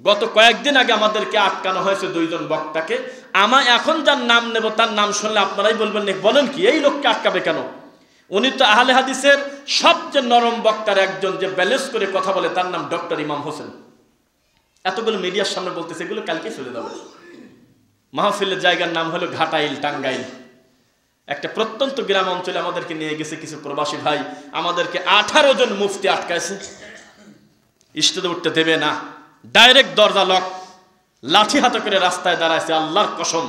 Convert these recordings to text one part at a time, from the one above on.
গত কয়েকদিন আগে আমাদেরকে আটকানো হয়েছে দুইজন বক্তাকে। এখন যার নাম নেব তার নাম শুনলে আপনারাই বলবেন বলেন কি, এই লোককে আটকাবে কেন? উনি তো আহলে হাদিসের সবচেয়ে নরম বক্তার একজন, যে ব্যালেন্স করে কথা বলে, তার নাম ডক্টর ইমাম হোসেন। এতগুলো মিডিয়ার সামনে বলতেছে, এগুলো কালকে চলে যাবে। মাহফিলের জায়গার নাম হলো ঘাটাইল, টাঙ্গাইল। একটা প্রত্যন্ত গ্রাম অঞ্চলে আমাদেরকে নিয়ে গেছে কিছু প্রবাসী ভাই, আমাদেরকে 18 জন মুফতি আটকাইছে, স্টেজে উঠতে দেবে না, ডাইরেক্ট দরজা লক, লাঠি হাতে করে রাস্তায় দাঁড়াইছে। আল্লাহর কসম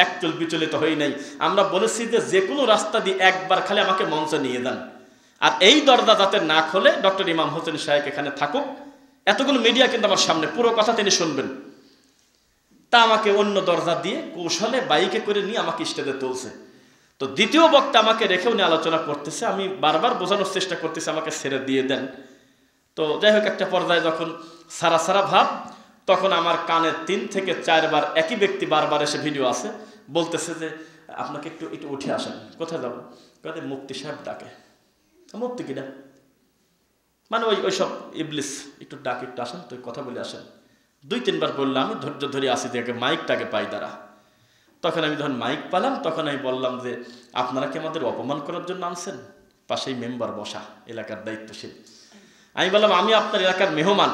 একচুল বিচলিত হই নাই। আমরা বলেছি যে কোনো রাস্তা দিয়ে একবার খালি আমাকে মঞ্চে নিয়ে যান, আর এই দরজা যাতে না খোলে, ডক্টর ইমাম হোসেন সাহেব এখানে থাকুক। এতগুলো মিডিয়া কিন্তু আমার সামনে, পুরো কথা তিনি শুনবেন। তা আমাকে অন্য দরজা দিয়ে কৌশলে বাইকে করে নিয়ে আমাকে স্টেজে তুলছে। তো দ্বিতীয় বক্তা আমাকে রেখে উনি আলোচনা করতেছে, আমি বারবার বোঝানোর চেষ্টা করতেছি আমাকে ছেড়ে দিয়ে দেন। তো যাই হোক, একটা পর্যায়ে যখন সারা সারা ভাব, তখন আমার কানে 3 থেকে 4 বার একই ব্যক্তি বারবার এসে ভিডিও আছে, বলতেছে যে আপনাকে একটু একটু উঠে আসেন। কোথায় যাবো? কোথায়? মুফতি সাহেব ডাকে। মুফতি কিনা মানে ওই সব ইবলিস, একটু ডাকে, একটু আসেন তো, কথা বলে আসেন। 2-3 বার বললাম, আমি ধৈর্য ধরে আসি যে মাইকটাকে পাই দ্বারা। তখন আমি যখন মাইক পালাম, তখন আমি বললাম যে আপনারা কি আমাদের অপমান করার জন্য আনছেন? পাশেই মেম্বার বসা, এলাকার দায়িত্বশীল। আমি বললাম, আমি আপনার এলাকার মেহমান,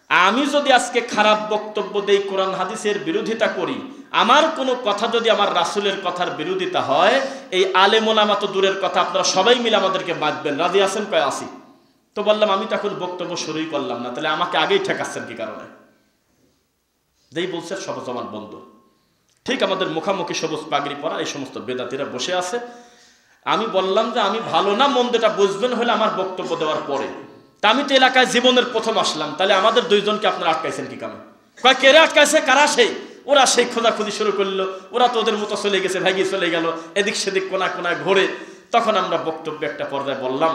আমি যদি আজকে খারাপ বক্তব্য দেই, কোরআন হাদিসের বিরোধিতা করি, আমার কোনো কথা যদি আমার রাসূলের কথার বিরোধিতা হয়, এই আলেম ওলামা তো দূরের কথা, আপনারা সবাই মিলে আমাদেরকে বাঁধবেন। রাজি আছেন? কয় আসি। তো বললাম, আমি তো এখন বক্তব্য শুরুই করলাম না, তাহলে আমাকে আগেই ঠেকাচ্ছেন কি কারণে? যেই বলছে সব জমান বন্ধ। ঠিক আমাদের মুখামুখি সবুজ পাগড়ি পরা এই সমস্ত বেদাতিরা বসে আছে। আমি বললাম যে আমি ভালো না মন্দটা বুঝবেন হলে আমার বক্তব্য দেওয়ার পরে। তা আমি তো এলাকায় জীবনের প্রথম আসলাম, তাহলে আমাদের 2 জনকে আপনারা আটকাইছেন কি কামে? কয় কেড়ে আটকাইছে? কারা? ওরা সেই খোঁজাখুঁজি শুরু করলো। ওরা তো ওদের মতো চলে গেছে, ভাগিয়ে চলে গেল, এদিক সেদিক কোনা কোনায় ঘোরে। তখন আমরা বক্তব্যে একটা পর্যায়ে বললাম,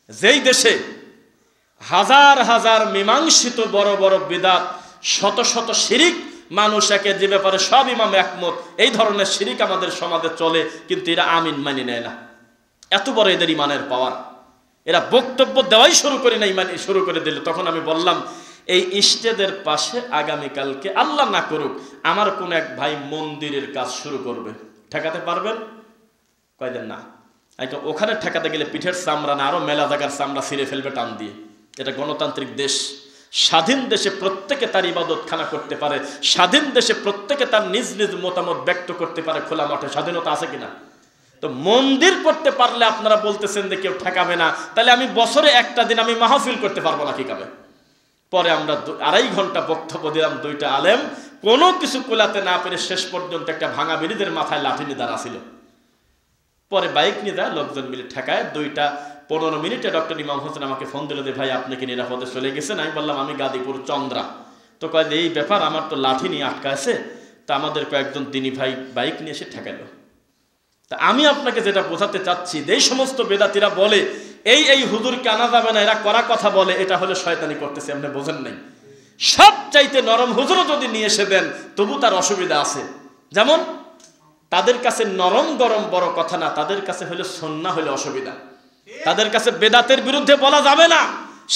যেই দেশে হাজার হাজার মীমাংসিত বড় বড় বিদআত, শত শত শিরিক, মানুষ একে যে ব্যাপারে সব ইমাম একমত, এই ধরনের শিরিক আমাদের সমাজে চলে, কিন্তু এরা আমিন মানি নেয় না। এত বড় এদের ইমানের পাওয়ার, এরা বক্তব্য দেওয়াই শুরু করে নাই, মানে শুরু করে দিল। তখন আমি বললাম, এই স্টেজের পাশে আগামীকালকে আল্লাহ না করুক আমার কোন এক ভাই মন্দিরের কাজ শুরু করবে, ঠেকাতে পারবেন? কয়দিন না, ওখানে ঠেকাতে গেলে পিঠের চামড়া না আরো মেলা জায়গার চামড়া ছিঁড়ে ফেলবে টান দিয়ে। এটা গণতান্ত্রিক দেশ, স্বাধীন দেশে প্রত্যেকে তার ইবাদতখানা করতে পারে, স্বাধীন দেশে প্রত্যেকে তার নিজ নিজ মতামত ব্যক্ত করতে পারে, খোলা মাঠে। স্বাধীনতা আছে কিনা? তো মন্দির করতে পারলে আপনারা বলতেছেন যে কেউ ঠেকাবে না, তাহলে আমি বছরে একটা দিন আমি মাহফিল করতে পারবো না কি কাবে? পরে আমরা 2.5 ঘন্টা বক্তব্য দিলাম, 2টা আলেম কোনো কিছু কোলাতে না পেরে শেষ পর্যন্ত একটা ভাঙা বিড়িদের মাথায় লাঠি নিয়ে দাঁড়া ছিল। পরে বাইক নিয়ে যায়, লোকজন মিলে ঠেকায়। 2:15 মিনিটে ডক্টর ইমাম হোসেন আমাকে ফোন দিল যে ভাই আপনি কি নিরাপদে চলে গেছেন? আমি বললাম আমি গাজীপুর চন্দ্রা। তো কয় এই ব্যাপার, আমার তো লাঠি নিয়ে আটকা আছে। তা আমাদের কয়েকজন দিনী ভাই বাইক নিয়ে এসে ঠেকালো। তা আমি আপনাকে যেটা বোঝাতে চাচ্ছি, এই সমস্ত বেদাতিরা বলে এই হুজুরকে আনা যাবে না, এরা করা কথা বলে, এটা হলো শয়তানি করতেছে, আপনি বোঝেন নাই। সব চাইতে নরম হুজুরও যদি নিয়ে এসে দেন তবু তার অসুবিধা আছে। যেমন তাদের কাছে নরম গরম বড় কথা না, তাদের কাছে হলো সুন্নাহ হলো অসুবিধা। তাদের কাছে বেদাতের বিরুদ্ধে বলা যাবে না,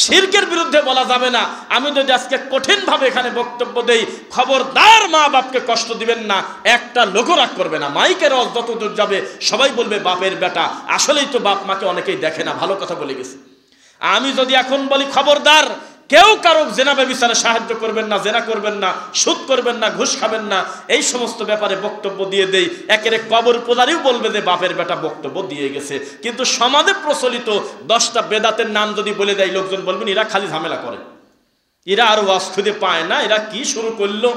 শিরকের বিরুদ্ধে বলা যাবে না। আমি যদি আজকে কঠিন ভাবে এখানে বক্তব্য দেই, খবরদার মা বাপকে কষ্ট দিবেন না, একটা লোকও রাগ করবে না। মাইকের রস যত দূর যাবে সবাই বলবে বাপের বেটা, আসলেই তো বাপ মাকে অনেকেই দেখে না। ভালো কথা বলে গেছে। আমি যদি এখন বলি খবরদার কেউ কারো জেনা ব্যভিচারে সাহায্য করবেন না, জেনা করবেন না, সুদ করবেন না, ঘুষ খাবেন না, এই সমস্ত ব্যাপারে বক্তব্য দিয়ে দেই, একেবারে কবর পূজারীও বলবে যে বাপের বেটা বক্তব্য দিয়ে গেছে। কিন্তু সমাজে প্রচলিত 10টা বেদাতের নাম যদি বলে দেয়, লোকজন বলবেন এরা খালি ঝামেলা করে, এরা আর ওয়াজ খুঁজে পায় না, এরা কি শুরু করলো।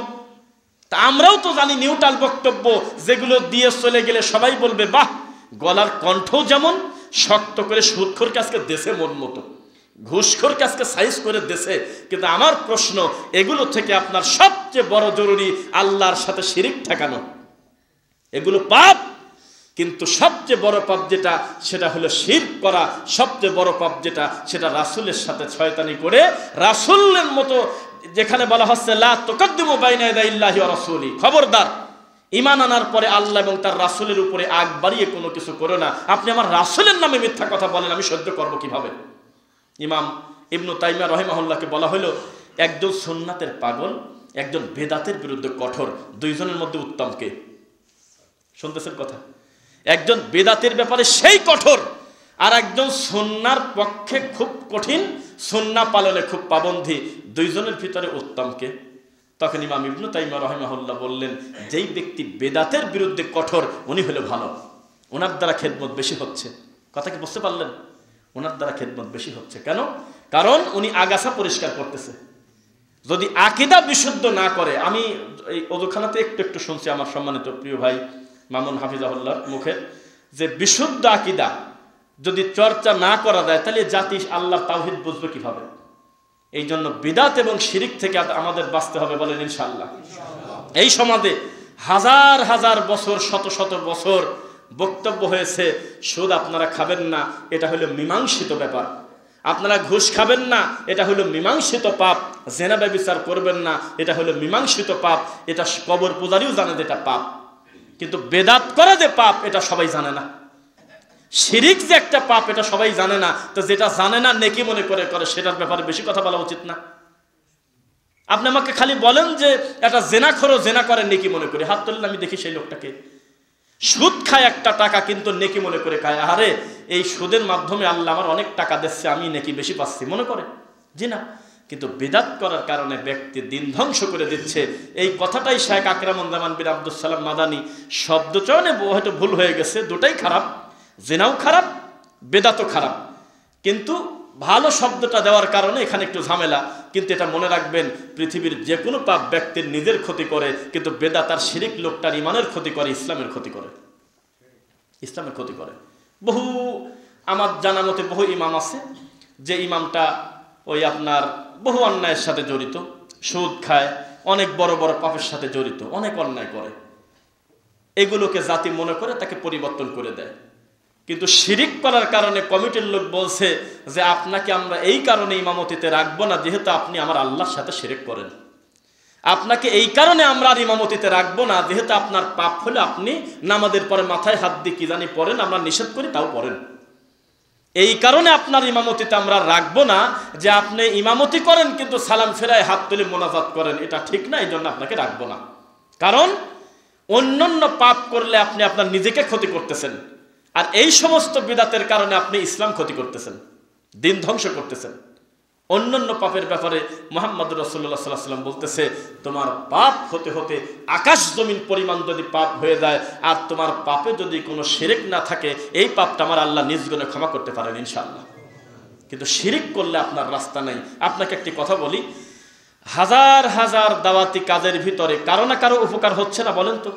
তা আমরাও তো জানি নিউট্রাল বক্তব্য যেগুলো দিয়ে চলে গেলে সবাই বলবে বাহ, গলার কণ্ঠও যেমন শক্ত করে, সুদখোর কাজকে দেশে মন মতো, ঘুষখোর কাজকে সাইজ করে দেশে। কিন্তু আমার প্রশ্ন, এগুলো থেকে আপনার সবচেয়ে বড় জরুরি আল্লাহর সাথে শিরিক ঠেকানো। এগুলো পাপ, কিন্তু সবচেয়ে বড় পাপ যেটা সেটা হলো শিরক করা। সবচেয়ে বড় পাপ যেটা সেটা রাসূলের সাথে শয়তানি করে, রাসূলের মতো যেখানে বলা হচ্ছে লা তুকদ্দিমু বাইনা ইয়াদাইল্লাহি ওয়া রাসূলি, খবরদার ঈমান আনার পরে আল্লাহ এবং তার রাসূলের উপরে আগ বাড়িয়ে কোনো কিছু করো না। আপনি আমার রাসূলের নামে মিথ্যা কথা বলেন, আমি সহ্য করব কিভাবে? ইমাম ইবনে তাইমিয়া রাহিমাহুল্লাহকে বলা হলো, একজন সুন্নাতের পাগল, একজন বেদাতের বিরুদ্ধে কঠোর, দুইজনের মধ্যে উত্তম কে? শুনতেছেন কথা? একজন বেদাতের ব্যাপারে সেই কঠোর, আর একজন সুন্নার পক্ষে খুব কঠিন, সুন্নাহ পালনে খুব পাবন্ধী। দুইজনের ভিতরে উত্তম কে? তখন ইমাম ইবনে তাইমিয়া রাহিমাহুল্লাহ বললেন, যেই ব্যক্তি বেদাতের বিরুদ্ধে কঠোর উনি হলো ভালো, ওনার দ্বারা খেদমত বেশি হচ্ছে। কথা কি বুঝতে পারলেন? ওনার দ্বারা খেদমত বেশি হচ্ছে। কেন? কারণ উনি আগাছা পরিষ্কার করতেছে। যদি আকীদা বিশুদ্ধ না করে, আমি এই ওযুখানাতে একটু একটু শুনছি আমার সম্মানিত প্রিয় ভাই মামুন হাফিজাহুল্লাহর মুখে, যে বিশুদ্ধ আকীদা যদি চর্চা না করা যায় তাহলে জাতি আল্লাহর তাওহীদ বুঝবে কিভাবে? এই জন্য বিদআত এবং শিরিক থেকে আমাদের বাঁচতে হবে, বলেন ইনশাআল্লাহ। এই সমাজে হাজার হাজার বছর, শত শত বছর বক্তব্য হয়েছে, সুদ আপনারা খাবেন না, এটা হলো মীমাংসিত ব্যাপার। আপনারা ঘুষ খাবেন না, এটা হলো মীমাংসিত পাপ। জেনা ব্যভিচার করবেন না, এটা হলো মীমাংসিত পাপ। এটা কবর পূজারীও জানে যে এটা পাপ, কিন্তু বেদাত করা যে পাপ এটা সবাই জানে না। শিরিক যে একটা পাপ এটা সবাই জানে না। তো যেটা জানে না নেকি মনে করে করে, সেটার ব্যাপারে বেশি কথা বলা উচিত না। আপনি আমাকে খালি বলেন যে একটা জেনাখোর জেনা করে নেকি মনে করে, হাত তুললে আমি দেখি সেই লোকটাকে। সুদ খায় একটা টাকা, কিন্তু নেকি মনে করে খায়। আরে এই সুদের মাধ্যমে আল্লাহ আমার অনেক টাকা দিচ্ছে, আমি নেকি বেশি পাচ্ছি মনে করে, জি না। কিন্তু বিদআত করার কারণে ব্যক্তি দিন ধ্বংস করে দিচ্ছে। এই কথাটাই শেখ আকরামুজ্জামান বিন আব্দুস সালাম মাদানী শব্দচয়নে হয়তো ভুল হয়ে গেছে, দুটাই খারাপ, জেনাও খারাপ, বেদাতও খারাপ, কিন্তু ভালো শব্দটা দেওয়ার কারণে এখানে একটু ঝামেলা। কিন্তু এটা মনে রাখবেন, পৃথিবীর যে কোনো পাপ ব্যক্তির নিজের ক্ষতি করে, কিন্তু বেদাত আর শিরিক লোকটার ইমানের ক্ষতি করে, ইসলামের ক্ষতি করে, ইসলামের ক্ষতি করে। বহু আমার জানা মতে বহু ইমাম আছে যে ইমামটা ওই আপনার বহু অন্যায়ের সাথে জড়িত, সুদ খায়, অনেক বড় বড় পাপের সাথে জড়িত, অনেক অন্যায় করে। এগুলোকে জাতি মনে করে তাকে পরিবর্তন করে দেয়। কিন্তু শিরিক করার কারণে কমিটির লোক বলছে যে আপনাকে আমরা এই কারণে ইমামতিতে রাখবো না, যেহেতু আপনি আমার আল্লাহর সাথে শিরিক করেন। আপনাকে এই কারণে আমরা আর ইমামতিতে রাখবো না, যেহেতু আপনার পাপ হলে আপনি নামাজের পরে মাথায় হাত দিয়ে কি জানি পড়েন, আমরা নিষেধ করি তাও পড়েন। এই কারণে আপনার ইমামতিতে আমরা রাখবো না, যে আপনি ইমামতি করেন কিন্তু সালাম ফেরায় হাত তুলে মোনাজাত করেন, এটা ঠিক না, এই জন্য আপনাকে রাখবো না। কারণ অন্যান্য পাপ করলে আপনি আপনার নিজেকে ক্ষতি করতেছেন, আর এই সমস্ত বিদআতের কারণে আপনি ইসলাম ক্ষতি করতেছেন, দিন ধ্বংস করতেছেন। অন্যান্য পাপের ব্যাপারে মুহাম্মদ রাসূলুল্লাহ সাল্লাল্লাহু আলাইহি ওয়াসাল্লাম বলতেছে, তোমার পাপ হতে হতে আকাশ জমিন পরিমাণ যদি পাপ হয়ে যায়, আর তোমার পাপে যদি কোনো শিরিক না থাকে, এই পাপটা আমার আল্লাহ নিজ গুণে ক্ষমা করতে পারেন ইনশাআল্লাহ। কিন্তু শিরিক করলে আপনার রাস্তা নেই। আপনাকে একটি কথা বলি, হাজার হাজার দাওয়াতি কাজের ভিতরে কারো না কারো উপকার হচ্ছে না, বলেন তো?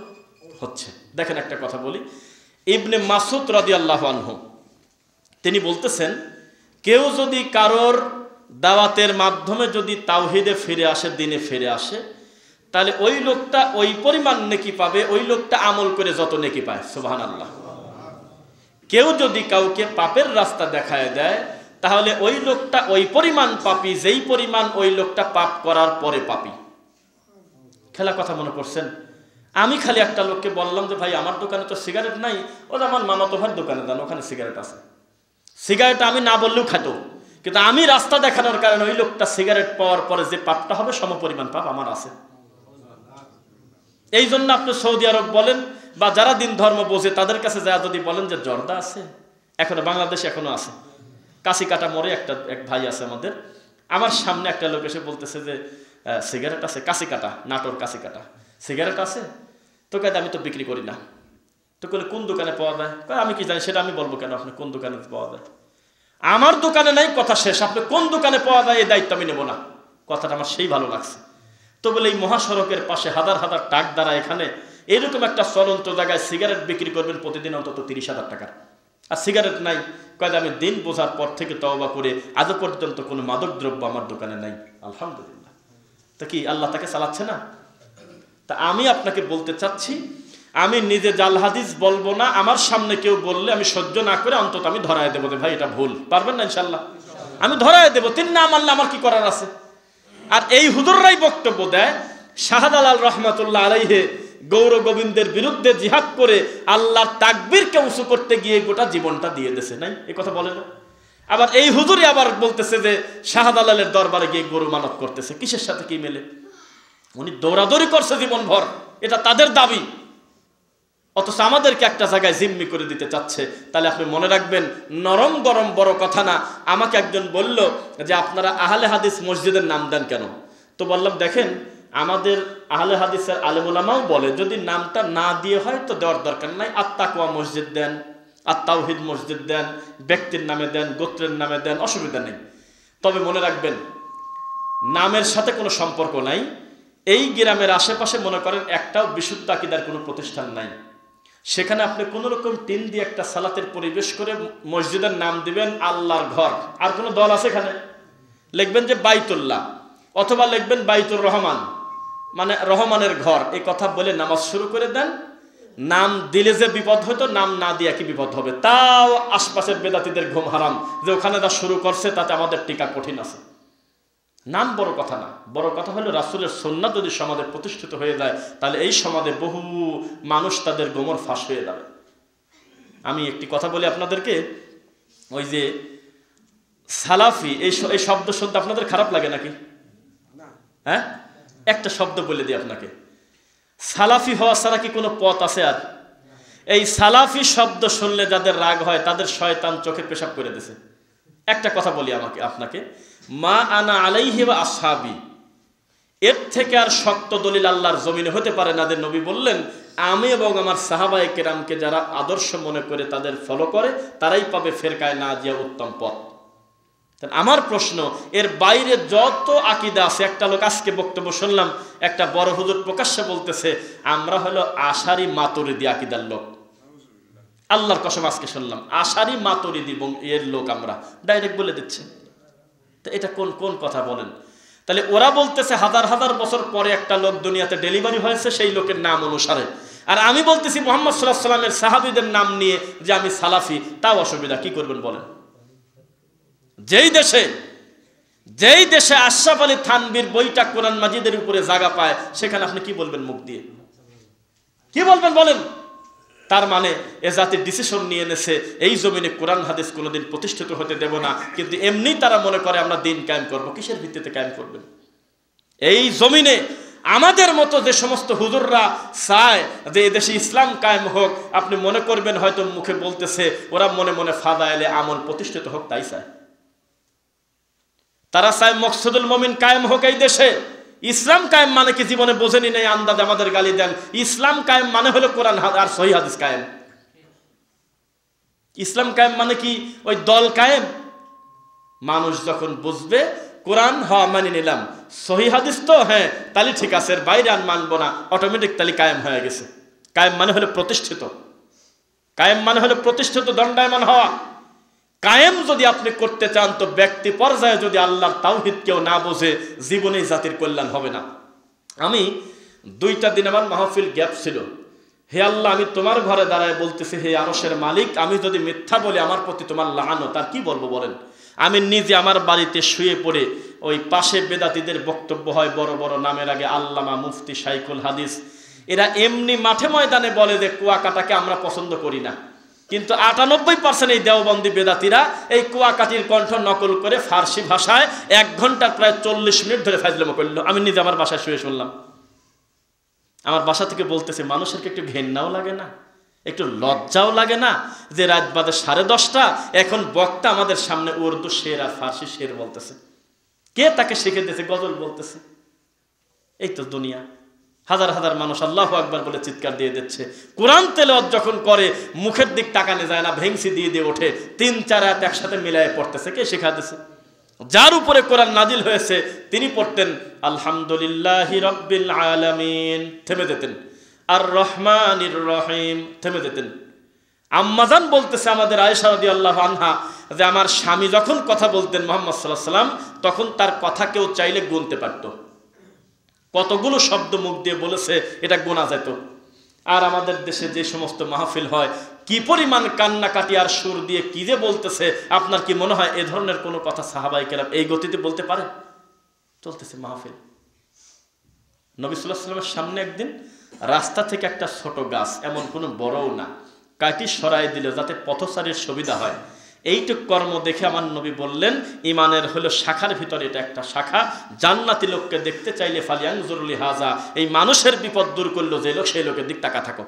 হচ্ছে। দেখেন একটা কথা বলি, ইবনে মাসউদ রাদিয়াল্লাহু আনহু তিনি বলতেছেন, কেউ যদি কারোর দাওয়াতের মাধ্যমে যদি তাওহীদে ফিরে আসে, দিনে ফিরে আসে, তাহলে ওই লোকটা ওই পরিমাণ নেকি পাবে ওই লোকটা আমল করে যত নেকি পায়। সুবহানাল্লাহ। কেউ যদি কাউকে পাপের রাস্তা দেখায় দেয়, তাহলে ওই লোকটা ওই পরিমাণ পাপী যেই পরিমাণ ওই লোকটা পাপ করার পরে পাপী। খেলা কথা মনে করছেন? আমি খালি একটা লোককে বললাম যে ভাই আমার দোকানে তো সিগারেট নাই, ওটা আমার মামাতো ভাইয়ের দোকানে দেন, ওখানে সিগারেট আছে। সিগারেট আমি না বললেও খাত, কিন্তু আমি রাস্তা দেখানোর কারণে ওই লোকটা সিগারেট পাওয়ার পরে যে পাপটা হবে সমপরিমাণ পাপ আমার আছে। এই জন্য আপনি সৌদি আরব বলেন বা যারা দিন ধর্ম বোঝে তাদের কাছে যা যদি বলেন যে জর্দা আছে, এখনো বাংলাদেশে এখনো আছে, কাশি কাটা মোড়ে এক ভাই আছে আমাদের, আমার সামনে একটা লোক এসে বলতেছে যে সিগারেট আছে, কাশি কাটা, নাটোর কাশি কাটা সিগারেট আছে। তো কাজে আমি তো বিক্রি করি না। তো বলে কোন দোকানে পাওয়া যায়? আমি কি জানি, সেটা আমি বলবো কেন? আপনি কোন দোকানে পাওয়া যায়? আমার দোকানে নাই, কথা শেষ। আপনি কোন দোকানে পাওয়া যায় এই দায়িত্ব আমি নেব না। কথাটা আমার সেই ভালো লাগছে। তো বলে এই মহাসড়কের পাশে হাজার হাজার টাক দ্বারা এখানে এরকম একটা চলন্ত জায়গায় সিগারেট বিক্রি করবেন প্রতিদিন অন্তত 30,000 টাকার, আর সিগারেট নাই। কয়েক আমি দিন বোঝার পর থেকে তওবা করে আজও পর্যন্ত কোনো মাদক দ্রব্য আমার দোকানে নাই, আলহামদুলিল্লাহ। তা কি আল্লাহ তাকে চালাচ্ছে না? তা আমি আপনাকে বলতে চাচ্ছি, আমি নিজে জাল হাদিস বলবো না, আমার সামনে কেউ বললে আমি সহ্য না করে অন্তত আমি ধরায় দেবো যে ভাই এটা ভুল। পারবেন না ইনশাল্লাহ? আমি ধরায় দেবো, তিন না মানলে আমার কি করার আছে? আর এই হুজুররাই বক্তব্য দেয় শাহজালাল রহমাতুল্লাহ আলাইহি গৌর গোবিন্দের বিরুদ্ধে জিহাদ করে আল্লাহর তাকবীরকে উঁচু করতে গিয়ে গোটা জীবনটা দিয়ে দিয়েছে, নাই? এই কথা বলে না? আবার এই হুজুরই আবার বলতেছে যে শাহজালালের দরবারে গিয়ে গরু মানত করতেছে। কিসের সাথে কি মেলে? উনি দৌড়াদৌড়ি করছে জীবনভর, এটা তাদের দাবি, অথচ আমাদেরকে একটা জায়গায় জিম্মি করে দিতে চাচ্ছে। তাহলে আপনি মনে রাখবেন, নরম গরম বড় কথা না। আমাকে একজন বলল যে আপনারা আহলে হাদিস মসজিদের নাম দেন কেন? তো বললাম দেখেন, আমাদের আহলে হাদিসের আলেম ওলামাও বলে যদি নামটা না দিয়ে হয় তো দেওয়ার দরকার নাই। আত্তাকওয়া মসজিদ দেন, আত-তাওহীদ মসজিদ দেন, ব্যক্তির নামে দেন, গোত্রের নামে দেন, অসুবিধা নেই। তবে মনে রাখবেন, নামের সাথে কোনো সম্পর্ক নাই। এই গ্রামের আশেপাশে মনে করেন একটাও বিশুদ্ধ আকীদার কোনো প্রতিষ্ঠান নাই, সেখানে আপনি কোনো রকম টিন দিয়ে একটা সালাতের পরিবেশ করে মসজিদের নাম দিবেন আল্লাহর ঘর। আর কোনো দল আছে এখানে? লিখবেন যে বাইতুল্লাহ, অথবা লিখবেন বাইতুর রহমান, মানে রহমানের ঘর, এই কথা বলে নামাজ শুরু করে দেন। নাম দিলে যে বিপদ হয়তো, নাম না দিয়ে কি বিপদ হবে? তাও আশপাশের বেদাতীদের ঘুম হারাম যে ওখানে যা শুরু করছে তাতে আমাদের টিকা কঠিন আছে। নাম বড় কথা না, বড় কথা হলো রাসূলের সুন্নাত যদি সমাজে প্রতিষ্ঠিত হয়ে যায়, তাহলে এই সমাজে বহু মানুষ তাদের গোমর ফাঁস হয়ে যাবে। আমি একটি কথা বলি আপনাদেরকে, ওই যে সালাফি এই শব্দ শুনতে আপনাদের খারাপ লাগে নাকি? হ্যাঁ, একটা শব্দ বলে দিই আপনাকে, সালাফি হওয়া ছাড়া কি কোনো পথ আছে? আর এই সালাফি শব্দ শুনলে যাদের রাগ হয় তাদের শয়তান চোখে পেশাব করে দিয়েছে। একটা কথা বলি আপনাকে, মা আনা আলাইহি ওয়া আসহাবি, এর থেকে আর শক্ত দলিল আল্লাহর জমিনে হতে পারে না। নবী বললেন আমি এবং আমার সাহাবায়ে কেরামকে যারা আদর্শ মনে করে তাদের ফলো করে তারাই পাবে ফেরকায়ে নাজিয়া উত্তম পথ। আমার প্রশ্ন, এর বাইরে যত আকীদা আছে, একটা লোক আজকে বক্তব্য শুনলাম, একটা বড় হুজুর প্রকাশ্যে বলতেছে আমরা হলো আশারি মাতুরিদি আকীদার লোক। আল্লাহর কসম আজকে শুনলাম আশারি মাতুরিদি এর লোক আমরা, ডাইরেক্ট বলে দিচ্ছে। তো এটা কোন কোন কথা বলেন? তাহলে ওরা বলতেছে হাজার হাজার বছর পরে একটা লোক দুনিয়াতে ডেলিভারি হয়েছে সেই লোকের নাম অনুসারে, আর আমি বলতেছি মুহাম্মদ সাল্লাল্লাহু আলাইহি ওয়াসাল্লামের সাহাবীদের নাম নিয়ে যে আমি সালাফি, তাও অসুবিধা। কি করবেন বলেন? যেই দেশে আশরাফ আলী থানভীর বইটা কোরআন মাজিদের উপরে জায়গা পায়, সেখানে আপনি কি বলবেন? মুখ দিয়ে কি বলবেন বলেন? তার মানে এ জাতির ডিসিশন নিয়ে এনেছে এই জমিনে কোরআন হাদিস কোনোদিন প্রতিষ্ঠিত হতে দেব না, কিন্তু এমনি তারা মনে করে আমরা দিন কায়েম করব। কিসের ভিত্তিতে কায়েম করবেন? এই জমিনে আমাদের মতো যে সমস্ত হুজুররা চায় যে এই দেশে ইসলাম কায়েম হোক, আপনি মনে করবেন হয়তো মুখে বলতেছে, ওরা মনে মনে ফাদায়েলে আমল প্রতিষ্ঠিত হোক তাই চায়। তারা চায় মকসুদুল মুমিন কায়েম হোক এই দেশে। ইসলাম কায়েম মানে কি জীবনে বোঝেনি নাই, আন্দাজ আমাদের গালি দেন। ইসলাম কায়েম মানে হলো কোরআন আর সহিহ হাদিস কায়েম। ইসলাম কায়েম মানে কি ওই দল কায়েম? মানুষ যখন বুঝবে কোরআন মানে নিলাম, সহিহ হাদিস তো হ্যাঁ, তাহলে ঠিক আছে, এর বাইরে আর মানবো না, অটোমেটিক তাহলে কায়েম হয়ে গেছে। কায়েম মানে হলো প্রতিষ্ঠিত, কায়েম মানে হলো প্রতিষ্ঠিত, দণ্ডায়মান হওয়া। কায়েম যদি আপনি করতে চান তো ব্যক্তি পর্যায়ে যদি আল্লাহর তাওহীদ কেউ না বোঝে, জীবনেই জাতির কল্যাণ হবে না। আমি 2টা দিন আমার মাহফিল গ্যাপ ছিল। হে আল্লাহ, আমি তোমার ঘরে দাঁড়ায় বলতেছি, হে আরশের মালিক, আমি যদি মিথ্যা বলি আমার প্রতি তোমার লানত। আর কি বলবো বলেন? আমি নিজে আমার বাড়িতে শুয়ে পড়ে ওই পাশে বেদাতীদের বক্তব্য হয় বড় বড় নামের আগে আল্লামা, মুফতি, শাইখুল হাদিস, এরা এমনি মাঠে ময়দানে বলে যে কুয়াকাটাকে আমরা পছন্দ করি না, কিন্তু 98% এই দেওবন্দি বেদাতিরা এই কুয়াকাটির কণ্ঠ নকল করে ফার্সি ভাষায় 1 ঘন্টা প্রায় 40 মিনিট ধরে ফাজলামো করলো। আমি নিজে আমার বাসায় শুয়ে শুনলাম। আমার বাসা থেকে বলতেছে, মানুষের কি একটু ঘেন্নাও লাগে না, একটু লজ্জাও লাগে না যে রাত বাজে 10:30, এখন বক্তা আমাদের সামনে উর্দু শের আর ফার্সি শের বলতেছে? কে তাকে শিখে দিয়েছে? গজল বলতেছে। এই তো দুনিয়া। হাজার হাজার মানুষ আল্লাহু আকবার বলে চিৎকার দিয়ে দিচ্ছে। কোরআন তেলাওয়াত যখন করে মুখের দিক তাকানো যায় না, ভেংসি দিয়ে দিয়ে ওঠে, 3-4 আয়াত একসাথে মিলায়ে পড়তেছে। কে শেখা দিয়েছে? যার উপরে কোরআন নাজিল হয়েছে তিনি পড়তেন আলহামদুলিল্লাহি রাব্বিল আলামিন, থেমে যেতেন। আর রহমানির রহিম, থেমে যেতেন। আম্মাজান বলতেছে আমাদের আয়েশা রাদিয়াল্লাহু আনহা যে আমার স্বামী যখন কথা বলতেন মুহাম্মদ সাল্লাল্লাহু আলাইহি ওয়াসাল্লাম, তখন তার কথা কেউ চাইলে গুনতে পারত। কতগুলো শব্দ মুখ দিয়ে বলেছে এটা গোনা যেত। আর আমাদের দেশে যে সমস্ত মাহফিল হয়, কি পরিমাণ কান্নাকাটি আর সুর দিয়ে কি যে বলতেছে, আপনার কি মনে হয় এ ধরনের কোনো কথা সাহাবায়ে কেরাম এই গতিতে বলতে পারে? চলতেছে মাহফিল। নবী সাল্লাল্লাহু আলাইহি ওয়াসাল্লামের সামনে একদিন রাস্তা থেকে একটা ছোট গাছ, এমন কোনো বড়ও না, কাটি সরাই দিল যাতে পথচারীর সুবিধা হয়, এইটুক কর্ম দেখে আমার নবী বললেন ইমানের হলো শাখার ভিতরে এটা একটা শাখা। জান্নাতি লোককে দেখতে চাইলে ফালিয়ানজুরু লিহাযা, এই মানুষের বিপদ দূর করলো যে লোক, সেই লোকের দিক তাকা থাকো।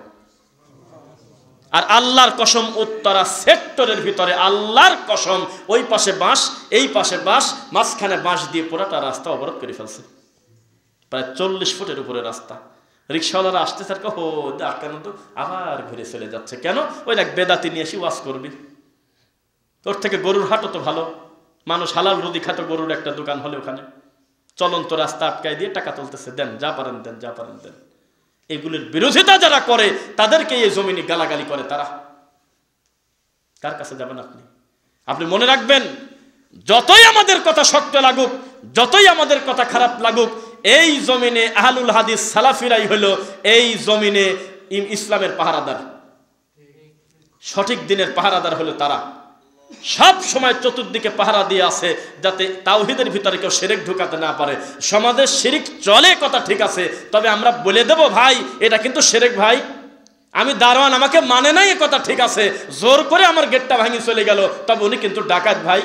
আর আল্লাহর কসম, উত্তরা সেক্টরের ভিতরে আল্লাহর কসম, ওই পাশে বাঁশ, এই পাশে বাঁশ, মাঝখানে বাঁশ দিয়ে পুরাটা রাস্তা অবরোধ করে ফেলছে। প্রায় 40 ফুটের উপরে রাস্তা। রিক্সাওয়ালারা আসতে স্যার হো আটকানো, তো আবার ঘুরে চলে যাচ্ছে। কেন? ওই দেখ বেদাতি নিয়ে এসে ওয়াজ করবি, তোর থেকে গরুর হাটও তো ভালো, মানুষ হালাল রুদি খাটো, গরুর একটা দোকান হলে ওখানে চলন্ত রাস্তা আটকায় দিয়ে টাকা তুলতেছে, দেন যা পারেন দেন, যা পারেন দেন। এগুলির বিরোধিতা যারা করে তাদেরকে এই জমিনে গালাগালি করে, তারা কার কাছে যাবেন আপনি? আপনি মনে রাখবেন, যতই আমাদের কথা শক্ত লাগুক, যতই আমাদের কথা খারাপ লাগুক, এই জমিনে আহলুল হাদিস সালাফিরাই হলো এই জমিনে ইসলামের পাহারাদার, সঠিক দিনের পাহারাদার হলো তারা। সব সময় চতুর্দিকে পাহারা দিয়ে আছে যাতে তাওহীদের ভিতরে কেউ শিরক ঢুকাতে না পারে। সমাজে শিরক চলে কথা ঠিক আছে, তবে আমরা বলে দেব ভাই এটা কিন্তু শিরক ভাই, আমি দারোয়ান, আমাকে মানে নাই এ কথা ঠিক আছে, জোর করে আমার গেটটা ভাঙি চলে গেল, তবে উনি কিন্তু ডাকাত ভাই।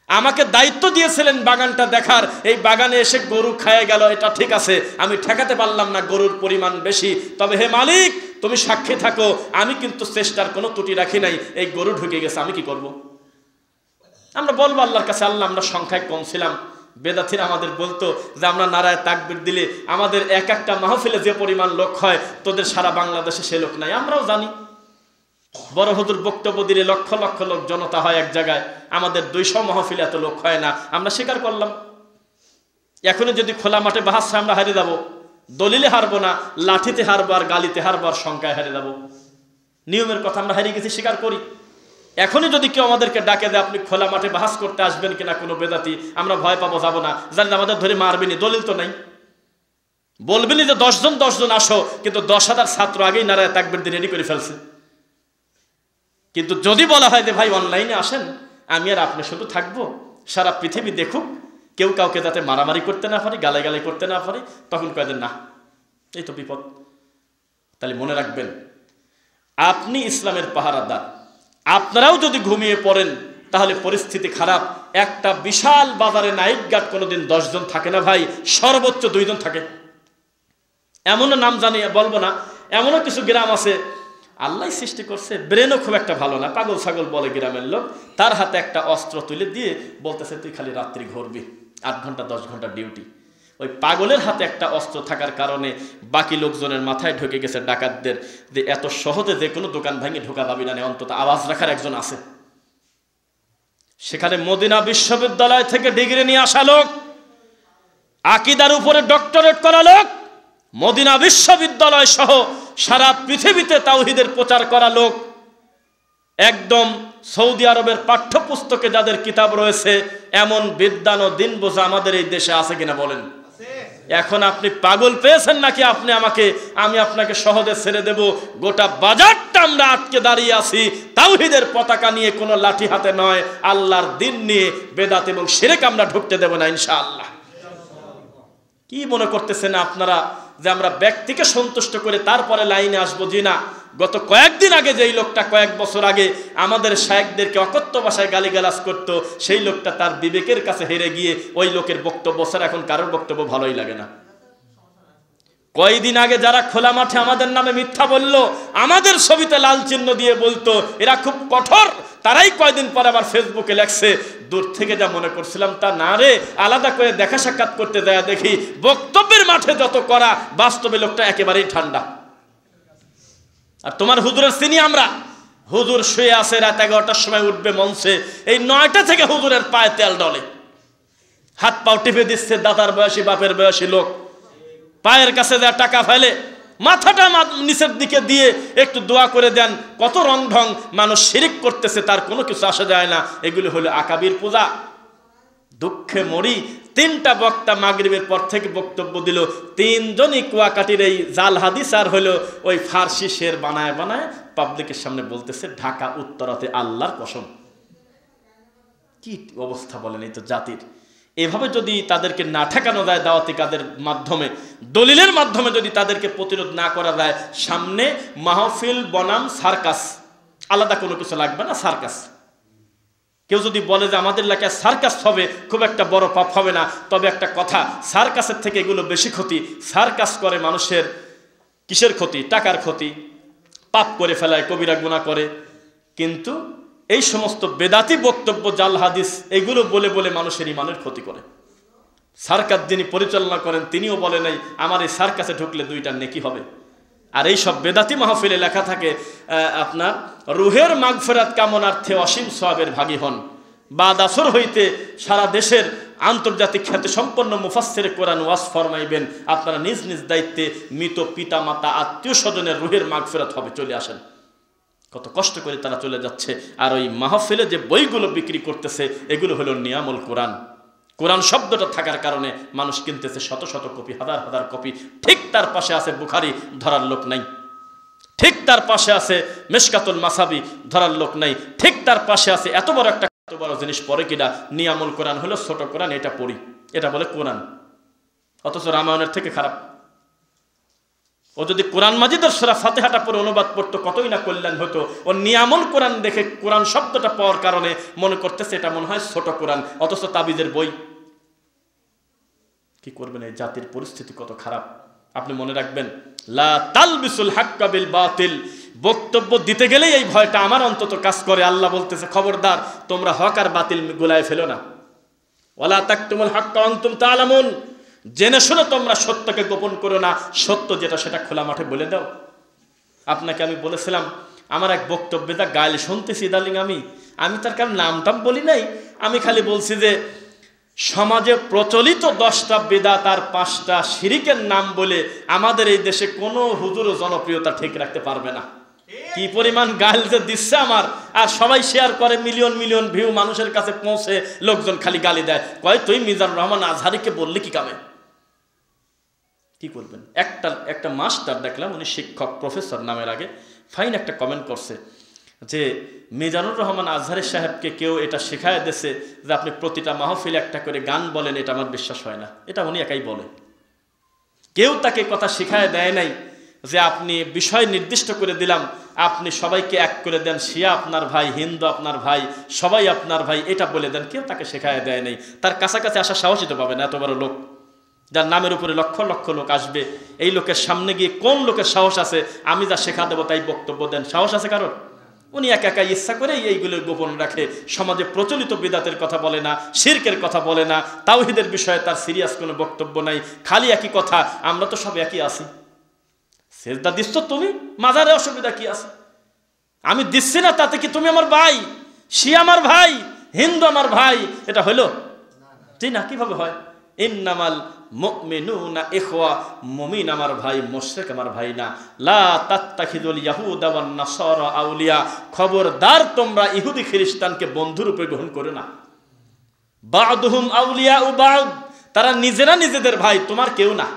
আমাকে দায়িত্ব দিয়েছিলেন বাগানটা দেখার, এই বাগানে এসে গরু খায় গেল, এটা ঠিক আছে, আমি ঠেকাতে পারলাম না, গরুর পরিমাণ বেশি, তবে হে মালিক তুমি সাক্ষী থাকো, আমি কিন্তু চেষ্টার কোনো ত্রুটি রাখি নাই, এই গরু ঢুকে গেছে, আমি কি করব? আমরা বলবো আল্লাহর কাছে, আল্লাহ আমরা সংখ্যায় কম ছিলাম। বেদাতিরা আমাদের বলতো যে আমরা নারায়ে তাকবীর দিলে আমাদের এক একটা মাহফিলে যে পরিমাণ লোক হয়, তোদের সারা বাংলাদেশে সে লোক নাই। আমরাও জানি বড় হুজুর বক্তব্য দিলে লক্ষ লক্ষ লোক জনতা হয় এক জায়গায়, আমাদের 200 মাহফিলে এত লোক হয় না, আমরা স্বীকার করলাম। এখনো যদি খোলা মাঠে বাহাস আমরা হারিয়ে যাবো, দলিলে হারবো না, লাঠিতে হারবো আর গালিতে হারবো আর সংখ্যায় হারিয়ে যাবো। নিয়মের কথা আমরা হারিয়ে গেছি, স্বীকার করি। এখনই যদি কেউ আমাদেরকে ডাকে দেয় আপনি খোলা মাঠে বাহাস করতে আসবেন কিনা কোনো বেদাতি, আমরা ভয় পাবো, যাবো না, জানি আমাদের ধরে মারবেনি, দলিল তো নাই। বলবেনি যে 10 জন আসো, কিন্তু 10,000 ছাত্র আগেই নারায়ে তাকবীর দিয়ে রেডি করে ফেলছে। কিন্তু যদি বলা হয় যে ভাই অনলাইনে আসেন, আমি আর আপনি শুধু থাকবো, সারা পৃথিবী দেখুক, কেউ কাউকে যাতে মারামারি করতে না পারি, গালাগালি করতে না পারি, তখন কয়েকদিন না, এই তো বিপদ। তাহলে মনে রাখবেন, আপনি ইসলামের পাহারাদার, আপনারাও যদি ঘুমিয়ে পড়েন তাহলে পরিস্থিতি খারাপ। একটা বিশাল বাজারে নাইট গার্ড কোনোদিন 10 জন থাকে না ভাই, সর্বোচ্চ 2 জন থাকে। এমনও নাম জানি বলবো না, এমনও কিছু গ্রাম আছে আল্লাহ সৃষ্টি করছে, ব্রেনও খুব একটা ভালো না, পাগল ছাগল বলে গ্রামের লোক, তার হাতে একটা অস্ত্র তুলে দিয়ে বলতেছে তুই খালি রাত্রি ঘুরবি, 8 ঘন্টা 10 ঘন্টা ডিউটি। ওই পাগলের হাতে একটা অস্ত্র থাকার কারণে বাকি লোকজনের মাথায় ঢুকে গেছে ডাকাতদের যে এত সহজে যে কোনো দোকান ভেঙে ঢোকা যাবে না, অন্তত আওয়াজ রাখার একজন আছে। সেখানে মদিনা বিশ্ববিদ্যালয় থেকে ডিগ্রি নিয়ে আসা লোক, আকীদার উপরে ডক্টরেট করা লোক, মদিনা বিশ্ববিদ্যালয় সহ সারা পৃথিবীতে তাওহীদের প্রচার করা লোক, একদম সৌদি আরবের পাঠ্যপুস্তকে যাদের কিতাব রয়েছে, এমন বিদ্বান ও দিন বোঝা আমাদের এই দেশে আছে কিনা বলেন? এখন আপনি পাগল পেয়েছেন নাকি আমি আপনাকে সহজে ছেড়ে দেব? গোটা বাজারটা আমরা আটকে দাঁড়িয়ে আছি তাওহীদের পতাকা নিয়ে, কোনো লাঠি হাতে নয়, আল্লাহর দিন নিয়ে। বেদাত এবং শিরক আমরা ঢুকতে দেব না ইনশাআল্লাহ। কি মনে করতেছেন আপনারা যে আমরা ব্যক্তিকে সন্তুষ্ট করে তারপরে লাইনে আসবো? জি না। গত কয়েকদিন আগে যেই লোকটা কয়েক বছর আগে আমাদের শায়েখদেরকে অকথ্য ভাষায় গালিগালাজ করত, সেই লোকটা তার বিবেকের কাছে হেরে গিয়ে ওই লোকের বক্তব্য ছাড়া এখন কারোর বক্তব্য ভালোই লাগে না। কয়েকদিন আগে যারা খোলা মাঠে আমাদের নামে মিথ্যা বলল, আমাদের ছবিতে লাল চিহ্ন দিয়ে বলতো এরা খুব কঠোর, তারাই কয়েকদিন পর আবার ফেসবুকে লেখছে দূর থেকে যা মনে করছিলাম তা না রে, আলাদা করে দেখা সাক্ষাৎ করতে দেয়া দেখি বক্তব্যের মাঠে যত করা, বাস্তবে লোকটা একেবারেই ঠান্ডা। আর তোমার হুজুরের চিনি আমরা, হুজুর শুয়ে আছে, রাত 11টার সময় উঠবে মঞ্চে, এই 9টা থেকে হুজুরের পায়ে তেল ডলে, হাত পাও টিপে দিচ্ছে দাদার বয়সী বাপের বয়সী লোক, পায়ের কাছে যা টাকা ফেলে, মাথাটা নিচের দিকে দিয়ে একটু দোয়া করে দেন। কত রং ঢং মানুষ শিরিক করতেছে, তার কোনো কিছু আসা যায় না। এগুলি হলো আকাবির পূজা। দুঃখে মরি, 3টা বক্তা মাগরিবের পর থেকে বক্তব্য দিল, 3 জনই কুয়াকাটির এই জাল হাদিস আর হলো ওই ফার্সি শের বানায় বানায় পাবলিকের সামনে বলতেছে ঢাকা উত্তরাতে আল্লাহর কসম। কি অবস্থা বলেন এই তো জাতির। এভাবে যদি তাদেরকে না ঠেকানো যায় দাওয়াতি কাজের মাধ্যমে, দলিলের মাধ্যমে যদি তাদেরকে প্রতিরোধ না করা যায়, সামনে মাহফিল বনাম সার্কাস, আলাদা কোনো কিছু লাগবে না, সার্কাস কেউ যদি বলে যে আমাদের এলাকায় সার্কাস হবে, খুব একটা বড় পাপ হবে না, তবে একটা কথা, সার্কাসের থেকে এগুলো বেশি ক্ষতি। সার্কাস করে মানুষের কিসের ক্ষতি? টাকার ক্ষতি, পাপ করে ফেলায়, কবিরা গুনাহ করে। কিন্তু এই সমস্ত বেদাতি বক্তব্য, জাল হাদিস, এগুলো বলে বলে মানুষের ইমানের ক্ষতি করে। সার্কাস যিনি পরিচালনা করেন তিনিও বলে নাই আমার এই সার্কাসে ঢুকলে 2টা নেকি হবে। আর এই সব বেদাতি মাহফিলে লেখা থাকে আপনার রুহের মাগফিরাত কামনার্থে অসীম সওয়াবের ভাগী হন। বাদ আসর হইতে সারা দেশের আন্তর্জাতিক খ্যাতি সম্পন্ন মুফাসসির কোরআন ওয়াজ ফরমাইবেন, আপনারা নিজ নিজ দায়িত্বে মৃত পিতা মাতা আত্মীয় স্বজনের রুহের মাগফিরাত হবে, চলে আসেন। কত কষ্ট করে তারা চলে যাচ্ছে। আর ওই মাহফিলে যে বইগুলো বিক্রি করতেছে এগুলো হলো নিয়ামুল কোরআন। কোরআন শব্দটা থাকার কারণে মানুষ কিনতেছে শত শত কপি, হাজার হাজার কপি। ঠিক তার পাশে আছে বুখারী, ধরার লোক নাই। ঠিক তার পাশে আছে মিশকাতুল মাসাবি, ধরার লোক নাই। ঠিক তার পাশে আছে এত বড় একটা এত বড় জিনিস পড়ে কিনা, নিয়ামুল কোরআন হলো ছোট কোরআন, এটা পড়ি, এটা বলে কোরআন। অথচ রামায়ণের থেকে খারাপ। ও যদি কোরআন মাজিদের সূরা ফাতিহাটা পড়ে অনুবাদ পড়তো কতই না কল্যাণ হতো। ও নিয়ামুল কোরআন দেখে কোরআন শব্দটা পাওয়ার কারণে মনে করতেছে এটা মনে হয় ছোট কোরআন, অথচ তাবিজের বই। কি করবেন? এই জাতির পরিস্থিতি কত খারাপ। আপনি মনে রাখবেন, লা তালবিসুল হাক্কা বিল বাতিল। বক্তব্য দিতে গেলেই এই ভয়টা আমার অন্তত কাজ করে। আল্লাহ বলতেছে খবরদার তোমরা হক আর বাতিল গুলায় ফেলো না। ওয়ালা তাকতুমুল হাক্কা ওয়া আনতুম তা'লামুন। জেনে শুনে তোমরা সত্যকে গোপন করো না, সত্য যেটা সেটা খোলা মাঠে বলে দাও। আপনাকে আমি বলেছিলাম আমার এক বক্তব্যে তা গাইল শুনতেছি দার্লিং, আমি তার কারণ নামটাম বলি নাই, আমি খালি বলছি যে সমাজে প্রচলিত 10টা বিদআত আর 5টা শিরিকের নাম বলে আমাদের এই দেশে কোনো হুজুরও জনপ্রিয়তা ঠিক রাখতে পারবে না। কি পরিমাণ গাল যে দিচ্ছে আমার, আর সবাই শেয়ার করে, মিলিয়ন মিলিয়ন ভিউ মানুষের কাছে পৌঁছে, লোকজন খালি গালি দেয়, কয় তুই মিজানুর রহমান আজহারিকে বললি কি কামে? কি করবেন? একটা মাস্টার দেখলাম, উনি শিক্ষক, প্রফেসর নামের আগে ফাইন একটা কমেন্ট করছে যে মিজানুর রহমান আজহারি সাহেবকে কেউ এটা শেখায় দিয়েছে যে আপনি প্রতিটা মাহফিলে একটা করে গান বলেন, এটা আমার বিশ্বাস হয় না। এটা উনি একাই বলে, কেউ তাকে কথা শেখায় দেয় নাই যে আপনি বিষয় নির্দিষ্ট করে দিলাম, আপনি সবাইকে এক করে দেন, শিয়া আপনার ভাই, হিন্দু আপনার ভাই, সবাই আপনার ভাই, এটা বলে দেন। কেউ তাকে শেখায় দেয় নাই। তার কাছাকাছি আসা সাহসই তো পাবে না, এত বড় লোক যার নামের উপরে লক্ষ লক্ষ লোক আসবে। এই লোকের সামনে গিয়ে কোন লোকের সাহস আছে আমি যা শেখা দেবো তাই বক্তব্য দেন? সাহস আছে কারণ? উনি একা একা ইচ্ছা করেই এইগুলো গোপন রাখে। সমাজে প্রচলিত বিদাতের কথা বলে না, শিরকের কথা বলে না, তাওহীদের বিষয়ে তার সিরিয়াস কোনো বক্তব্য নাই। খালি একই কথা, আমরা তো সব একই আছি। সেজদা দিচ্ছ তুমি, মাজারে অসুবিধা কি আছে? আমি দিচ্ছি না, তাতে কি তুমি আমার ভাই? শিয়া আমার ভাই, হিন্দু আমার ভাই, এটা হলো? জি না, কিভাবে হয়? ইন্নামাল মুমিনুনা ইখওয়া, মুমিন আমার ভাই, মুশরিক আমার ভাই না। লা তাত্তাখিযুল ইয়াহুদা ওয়ান নাসারা আউলিয়া, খবরদার তোমরা ইহুদি খ্রিস্টানকে বন্ধুরূপে গ্রহণ করো না। বা'দুহুম আউলিয়া ও বা'দ, তারা নিজেরা নিজেদের ভাই, তোমার কেউ না।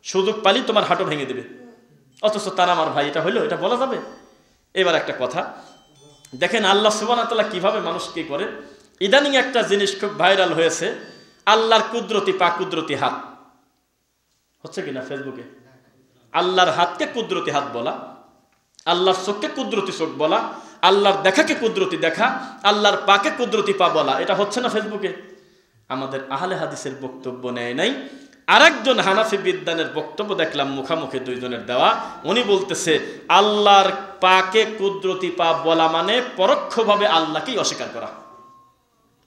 সুযোগ পালি তোমার হাঁটু ভেঙে দেবে, অথচ তারা আমার ভাই। এটা হলো? এটা বলা যাবে? এবার একটা কথা দেখেন, আল্লাহ সুবহানাহু ওয়া তাআলা কিভাবে মানুষকে করে। ইদানিং একটা জিনিস খুব ভাইরাল হয়েছে, আল্লাহর কুদরতি পা, কুদরতি হাত। হচ্ছে কিনা ফেসবুকে? আল্লাহর হাতকে কুদরতি হাত বলা, আল্লাহর চোখকে কুদরতি চোখ বলা, আল্লাহর দেখাকে কুদরতি দেখা, আল্লাহর পাকে কুদরতি পা বলা, এটা হচ্ছে না ফেসবুকে? আমাদের আহলে হাদিসের বক্তব্য নেয় নাই। আরেকজন হানাফি বিদ্বানের বক্তব্য দেখলাম মুখামুখি দুইজনের দেওয়া। উনি বলতেছে আল্লাহর পাকে কুদরতি পা বলা মানে পরোক্ষভাবে আল্লাহকেই অস্বীকার করা।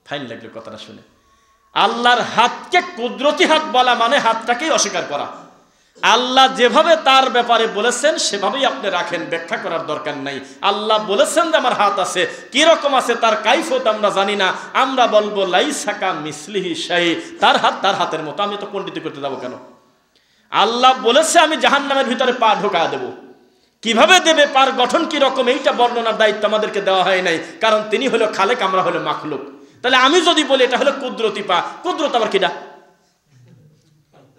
ফাইন লাগলো কথাটা শুনে। আল্লাহর হাতকে কুদরতি হাত বলা মানে হাতটাকেই অস্বীকার করা। আল্লাহ যেভাবে তার ব্যাপারে বলেছেন সেভাবেই আপনি রাখেন, ব্যাখ্যা করার দরকার নাই। আল্লাহ বলেছেন যে আমার হাত আছে, কি রকম আছে তার কাইফিয়ত আমরা জানি না, আমরা বলবো লাইসা কামিসলিহি শাই, তার হাত তার হাতের মতো। আমি তো পণ্ডিতি করতে যাবো কেন? আল্লাহ বলেছে আমি জাহান্নামের ভিতরে পা ঢোকা দেব, কিভাবে দেবে, পার গঠন কি রকম, এইটা বর্ণনার দায়িত্ব আমাদেরকে দেওয়া হয় নাই, কারণ তিনি হলো খালেক, আমরা হলো মাখলুক। তাহলে আমি যদি বলি এটা হলো কুদরতি পা, কুদরত আবার কিনা?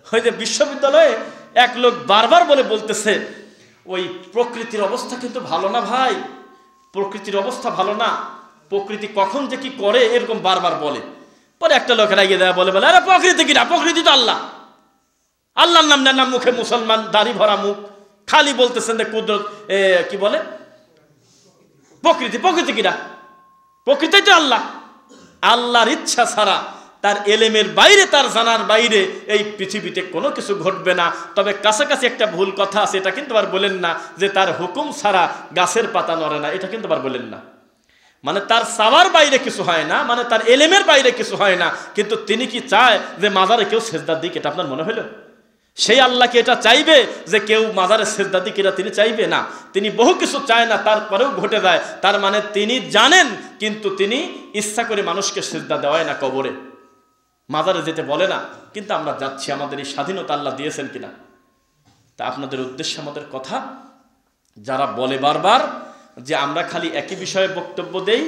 ওই যে বিশ্ববিদ্যালয়ে এক লোক বারবার বলতেছে ওই প্রকৃতির অবস্থা কিন্তু ভালো না ভাই, প্রকৃতির অবস্থা ভালো না, প্রকৃতি কখন যে কি করে এরকম বারবার বলে। পরে একটা লোক রাগিয়ে দেয়, বলে আরে প্রকৃতি কিনা, প্রকৃতি তো আল্লাহ, আল্লাহর নাম নেন না মুখে, মুসলমান দাড়ি ভরা মুখ, খালি বলতেছেন যে কুদরত, কি বলে প্রকৃতি, প্রকৃতি কিনা, প্রকৃতি তো আল্লাহ। আল্লাহর ইচ্ছা ছাড়া, তার এলেমের বাইরে, তার জানার বাইরে এই পৃথিবীতে কোনো কিছু ঘটবে না। তবে কাছাকাছি একটা ভুল কথা আছে, এটা কিন্তু আবার বলেন না যে তার হুকুম ছাড়া গাছের পাতা নড়ে না, এটা কিন্তু আবার বলেন না। মানে তার চাওয়ার বাইরে কিছু হয় না, মানে তার এলেমের বাইরে কিছু হয় না। কিন্তু তিনি কি চায় যে মাজারে কেউ সেজদা দিক? এটা আপনার মনে হলো? সেই আল্লাহকে এটা চাইবে যে কেউ মাজারে সেজদা দিক? এটা তিনি চাইবে না। তিনি বহু কিছু চায় না, তারপরেও ঘটে যায়। তার মানে তিনি জানেন, কিন্তু তিনি ইচ্ছা করে মানুষকে সেজদা দেওয়ায় না, কবরে মাজারে যেতে বলে না। কিন্তু আমরা যাচ্ছি, আমাদের এই স্বাধীনতা আল্লাহ দিয়েছেন কিনা? তা আপনাদের উদ্দেশ্যে আমাদের কথা, যারা বলে বারবার যে আমরা খালি একই বিষয়ে বক্তব্য দেই,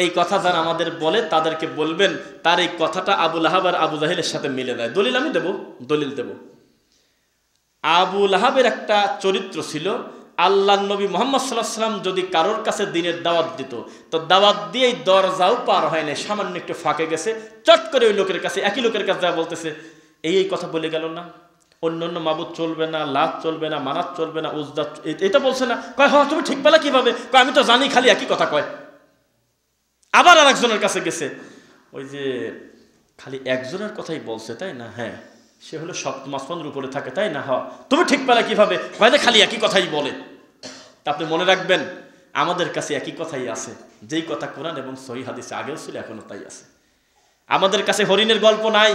এই কথা যারা আমাদের বলে তাদেরকে বলবেন তার এই কথাটা আবু লাহাব আর আবু জাহেলের সাথে মিলে দেয়। দলিল আমি দেব, দলিল দেব। আবু লাহাবের একটা চরিত্র ছিল, আল্লাহ নবী মুহাম্মদ সাল্লাল্লাহু আলাইহি ওয়াসাল্লাম যদি কারোর কাছে দিনের দাওয়াত দিত, তো দাওয়াত দিয়ে দরজাও পার হয় না, সামান্য একটু ফাঁকে গেছে, চট করে ওই লোকের কাছে, একই লোকের কাছে যা বলতেছে, এই কথা বলে গেল না, অন্য অন্য মাবুদ চলবে না, লাত চলবে না, মানাত চলবে না, উজদা, এটা বলছে না। কয় হ্যাঁ, তুমি ঠিক পেলা কিভাবে? কয় আমি তো জানি, খালি একই কথা কয়। আবার আর একজনের কাছে গেছে, ওই যে খালি একজনের কথাই বলছে তাই না? হ্যাঁ, সে হলো সপ্তম আসমানের উপরে থাকে তাই না? হ্যাঁ, তুমি ঠিক পেলা কিভাবে? কয় যে খালি একই কথাই বলে। তা আপনি মনে রাখবেন, আমাদের কাছে একই কথাই আছে, যেই কথা কোরআন এবং সহিহ হাদিসে আগেও ছিল, এখনো তাই আছে। আমাদের কাছে হরিণের গল্প নাই,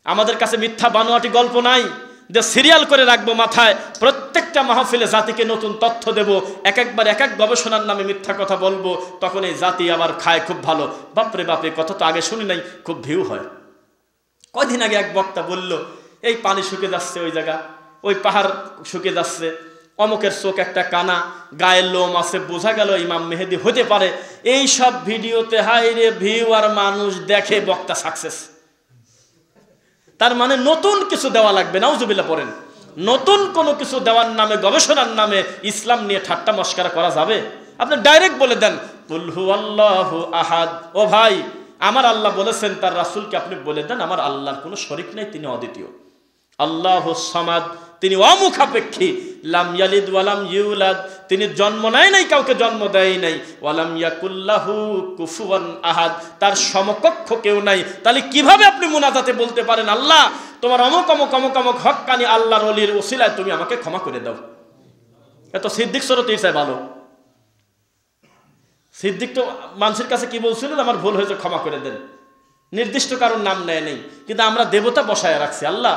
আমাদের কাছে মিথ্যা বানোয়াটি গল্প নাই যে সিরিয়াল করে রাখবো মাথায়, প্রত্যেকটা মাহফিলে জাতিকে নতুন তথ্য দেব, এক একবার এক এক গবেষণার নামে মিথ্যা কথা বলবো, তখন এই জাতি আবার খায় খুব ভালো। বাপরে বাপরে, কথা তো আগে শুনি নাই, খুব ভিউ হয়। কয়দিন আগে এক বক্তা বলল, এই পানি শুকিয়ে যাচ্ছে, ওই জায়গা, ওই পাহাড় শুকিয়ে যাচ্ছে, অমুকের চোখ একটা কানা, গায়ের লোম আছে, বোঝা গেল ইমাম মেহেদি হতে পারে। এই সব ভিডিওতে হাইরে ভিউ আর মানুষ দেখে, বক্তা সাকসেস। তার মানে নতুন কিছু দেওয়া লাগবে, নাউজুবিল্লাহ পড়েন। নতুন কোনো কিছু দেওয়ার নামে, গবেষণার নামে ইসলাম নিয়ে ঠাট্টা মস্করা করা যাবে? আপনি ডাইরেক্ট বলে দেন, কুল হুয়াল্লাহু আহাদ। ও ভাই, আমার আল্লাহ বলেছেন, তার রাসূলকে আপনি বলে দেন আমার আল্লাহর কোনো শরীক নেই, তিনি অদ্বিতীয়। আল্লাহুস সামাদ, তিনি অমুখাপেক্ষী। লাম ইয়ালিদ ওয়ালাম ইউলাদ, তিনি জন্ম নেয় নাই, কাউকে জন্ম দেয় নাই। ওয়ালাম ইয়াকুল্লাহু কুফুয়ান আহাদ, তার সমকক্ষ কেউ নাই। তাহলে কিভাবে আপনি মুনাজাতে বলতে পারেন, আল্লাহ তোমার অমুক অমুক অমুক অমুক হক্কানি আল্লাহর ওলির ওসিলায় তুমি আমাকে ক্ষমা করে দাও? এত সিদ্দিক সরতে চাই ভালো। সিদ্দিক তো মানুষের কাছে কি বলছিল, আমার ভুল হয়েছে ক্ষমা করে দেন, নির্দিষ্ট কারণ নাম নেয় নেই। কিন্তু আমরা দেবতা বসায় রাখছি, আল্লাহ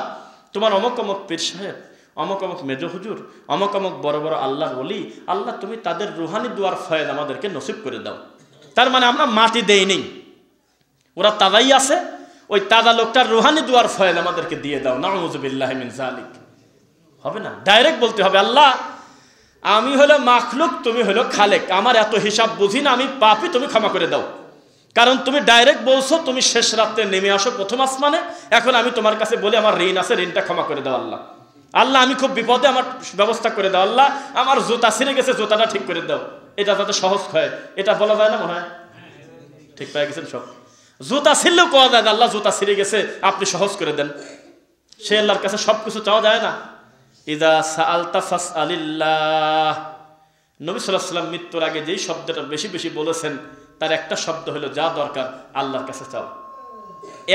তোমার অমুক অমুক পীর সাহেব, অমুক অমুক মেজ হুজুর, অমুক অমুক বড় বড় আল্লাহর ওলি, আল্লাহ তুমি তাদের রুহানি দুয়ার ফয়েদ আমাদেরকে নসিব করে দাও। তার মানে আমরা মাটি দেই নেই, ওরা তাজাই আছে, ওই তাজা লোকটার রুহানি দুয়ার ফয়েদ আমাদেরকে দিয়ে দাও। নাউযুবিল্লাহি মিন যালিক। হবে না, ডাইরেক্ট বলতে হবে, আল্লাহ আমি হলো মাখলুক, তুমি হলো খালেক, আমার এত হিসাব বুঝি না, আমি পাপী, তুমি ক্ষমা করে দাও। কারণ তুমি ডাইরেক্ট বলছো তুমি শেষ রাতে নেমে আসো প্রথম আসমানে, এখন আমি তোমার কাছে বলি আমার ঋণ আছে, ঋণটা ক্ষমা করে দাও। আল্লাহ আল্লাহ আমি খুব বিপদে, আমার ব্যবস্থা করে দাও। আল্লাহ আমার জুতা ছিঁড়ে গেছে, জুতাটা ঠিক করে দাও। এটা যাতে সহজ হয়, এটা বলা যায় না? মনে হয় ঠিক পেয়ে গেছেন সব। জুতা ছিঁড়লেও কোয়া যায়, আল্লাহ জুতা ছিঁড়ে গেছে, আপনি সহজ করে দেন। সে আল্লাহর কাছে সব কিছু চাওয়া যায় না। ইযা সাআলতা ফাসআলিল্লাহ। নবী সাল্লাল্লাহু আলাইহি ওয়াসাল্লাম মৃত্যুর আগে যেই শব্দটা বেশি বেশি বলেছেন, তার একটা শব্দ হলো যা দরকার আল্লাহর কাছে চাও।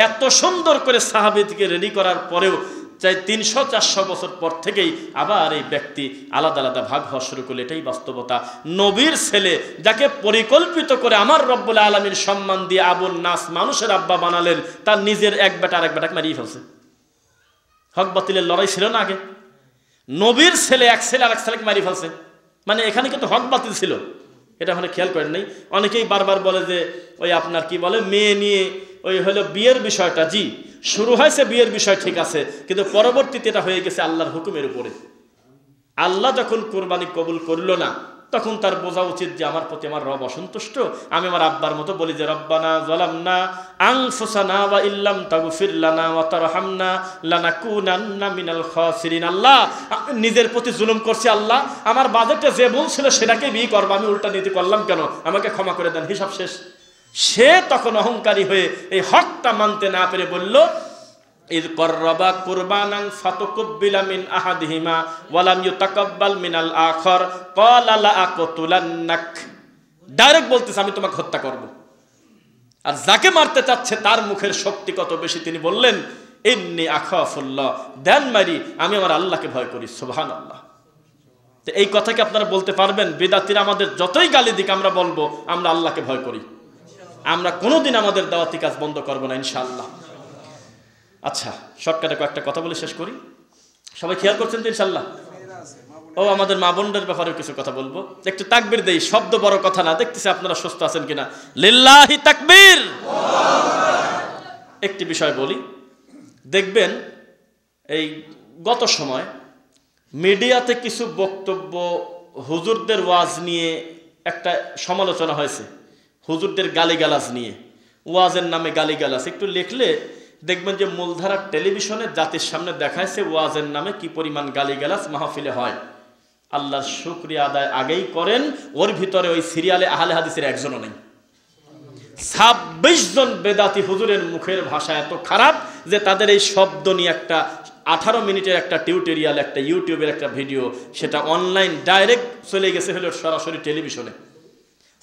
এত সুন্দর করে সাহাবীদেরকে রেডি করার পরেও চাই 300-400 বছর পর থেকেই আবার এই ব্যক্তি আলাদা আলাদা ভাগ হওয়া শুরু করলে, এটাই বাস্তবতা। নবীর ছেলে যাকে পরিকল্পিত করে আমার রব্বুল আলামিন সম্মান দিয়ে আবুল নাস, মানুষের আব্বা বানালেন, তার নিজের এক বেটা আরেক বেটাকে মারিয়ে ফেলছে। হক বাতিলের লড়াই ছিল না আগে? নবীর ছেলে এক ছেলে আরেক ছেলেকে মারিয়ে ফেলছে, মানে এখানে কিন্তু হক বাতিল ছিল, এটা মানে খেয়াল করেন নাই? অনেকেই বারবার বলে যে ওই আপনার কি বলে মেয়ে নিয়ে ওই হলো বিয়ের বিষয়টা, জি শুরু হয়েছে বিয়ের বিষয় ঠিক আছে, কিন্তু পরবর্তীতে এটা হয়ে গেছে আল্লাহর হুকুমের উপরে। আল্লাহ যখন কোরবানি কবুল করলো না, তখন তার বোঝা উচিত যে আমার প্রতি আমার রব অসন্তুষ্ট। আমি আমার আব্বার মতো বলি যে রব্বানা যালামনা আনফুসানা ওয়া ইল্লাম তাগফির লানা ওয়া তারহামনা লানাকুনান্না মিনাল খাসিরিন। আল্লাহ নিজের প্রতি জুলুম করছি, আল্লাহ আমার বাজেটে যে ভুল ছিল সেটাকে বিয়ে করবো, আমি উল্টা নীতি করলাম কেন, আমাকে ক্ষমা করে দেন, হিসাব শেষ। সে তখন অহংকারী হয়ে এই হকটা মানতে না পেরে বলল ইয কররাবা কুরবানান ফাতুকবিলা মিন আহাদিহিমা ওয়া লাম ইউতাকাব্বাল মিনাল আখর ক্বালা লা আকতুলান্নাক। ডাইরেক্ট বলতেছে আমি তোমাকে হত্যা করব। আর যাকে মারতে চাচ্ছে তার মুখের শক্তি কত বেশি, তিনি বললেন ইন্নী আখাফুল্লাহ, দেন মারি, আমি আমার আল্লাহকে ভয় করি। সুবহানাল্লাহ। তো এই কথা কি আপনারা বলতে পারবেন? বিদাতিরা আমাদের যতই গালি দিক আমরা বলবো আমরা আল্লাহকে ভয় করি, আমরা কোনোদিন আমাদের দাওয়াতি কাজ বন্ধ করবো না ইনশাআল্লাহ। আচ্ছা, শর্টকাটে কয়েকটা কথা বলে শেষ করি। সবাই খেয়াল করছেন তো ইনশাআল্লাহ? ও আমাদের মা বোনদের ব্যাপারেও কিছু কথা বলবো, একটু তাকবীর দেই, শব্দ বড় কথা না, দেখতেছি আপনারা সুস্থ আছেন কিনা। লিল্লাহি তাকবীর। একটি বিষয় বলি, দেখবেন এই গত সময় মিডিয়াতে কিছু বক্তব্য হুজুরদের ওয়াজ নিয়ে একটা সমালোচনা হয়েছে, হুজুরদের গালিগালাজ নিয়ে, ওয়াজের নামে গালিগালাজ। একটু লিখলে দেখবেন যে মূলধারার টেলিভিশনে জাতির সামনে দেখাইছে ওয়াজের নামে কি পরিমাণ গালিগালাজ মাহফিলে হয়। আল্লাহর শুকরিয়া আদায় আগেই করেন, ওর ভিতরে ওই সিরিয়ালে আহলে হাদিসের একজনও নেই। 26 জন বেদাতি হুজুরের মুখের ভাষা এত খারাপ যে তাদের এই শব্দ নিয়ে একটা 18 মিনিটের একটা টিউটোরিয়াল, একটা ইউটিউবের একটা ভিডিও, সেটা অনলাইন ডাইরেক্ট চলে গেছে হলো সরাসরি টেলিভিশনে।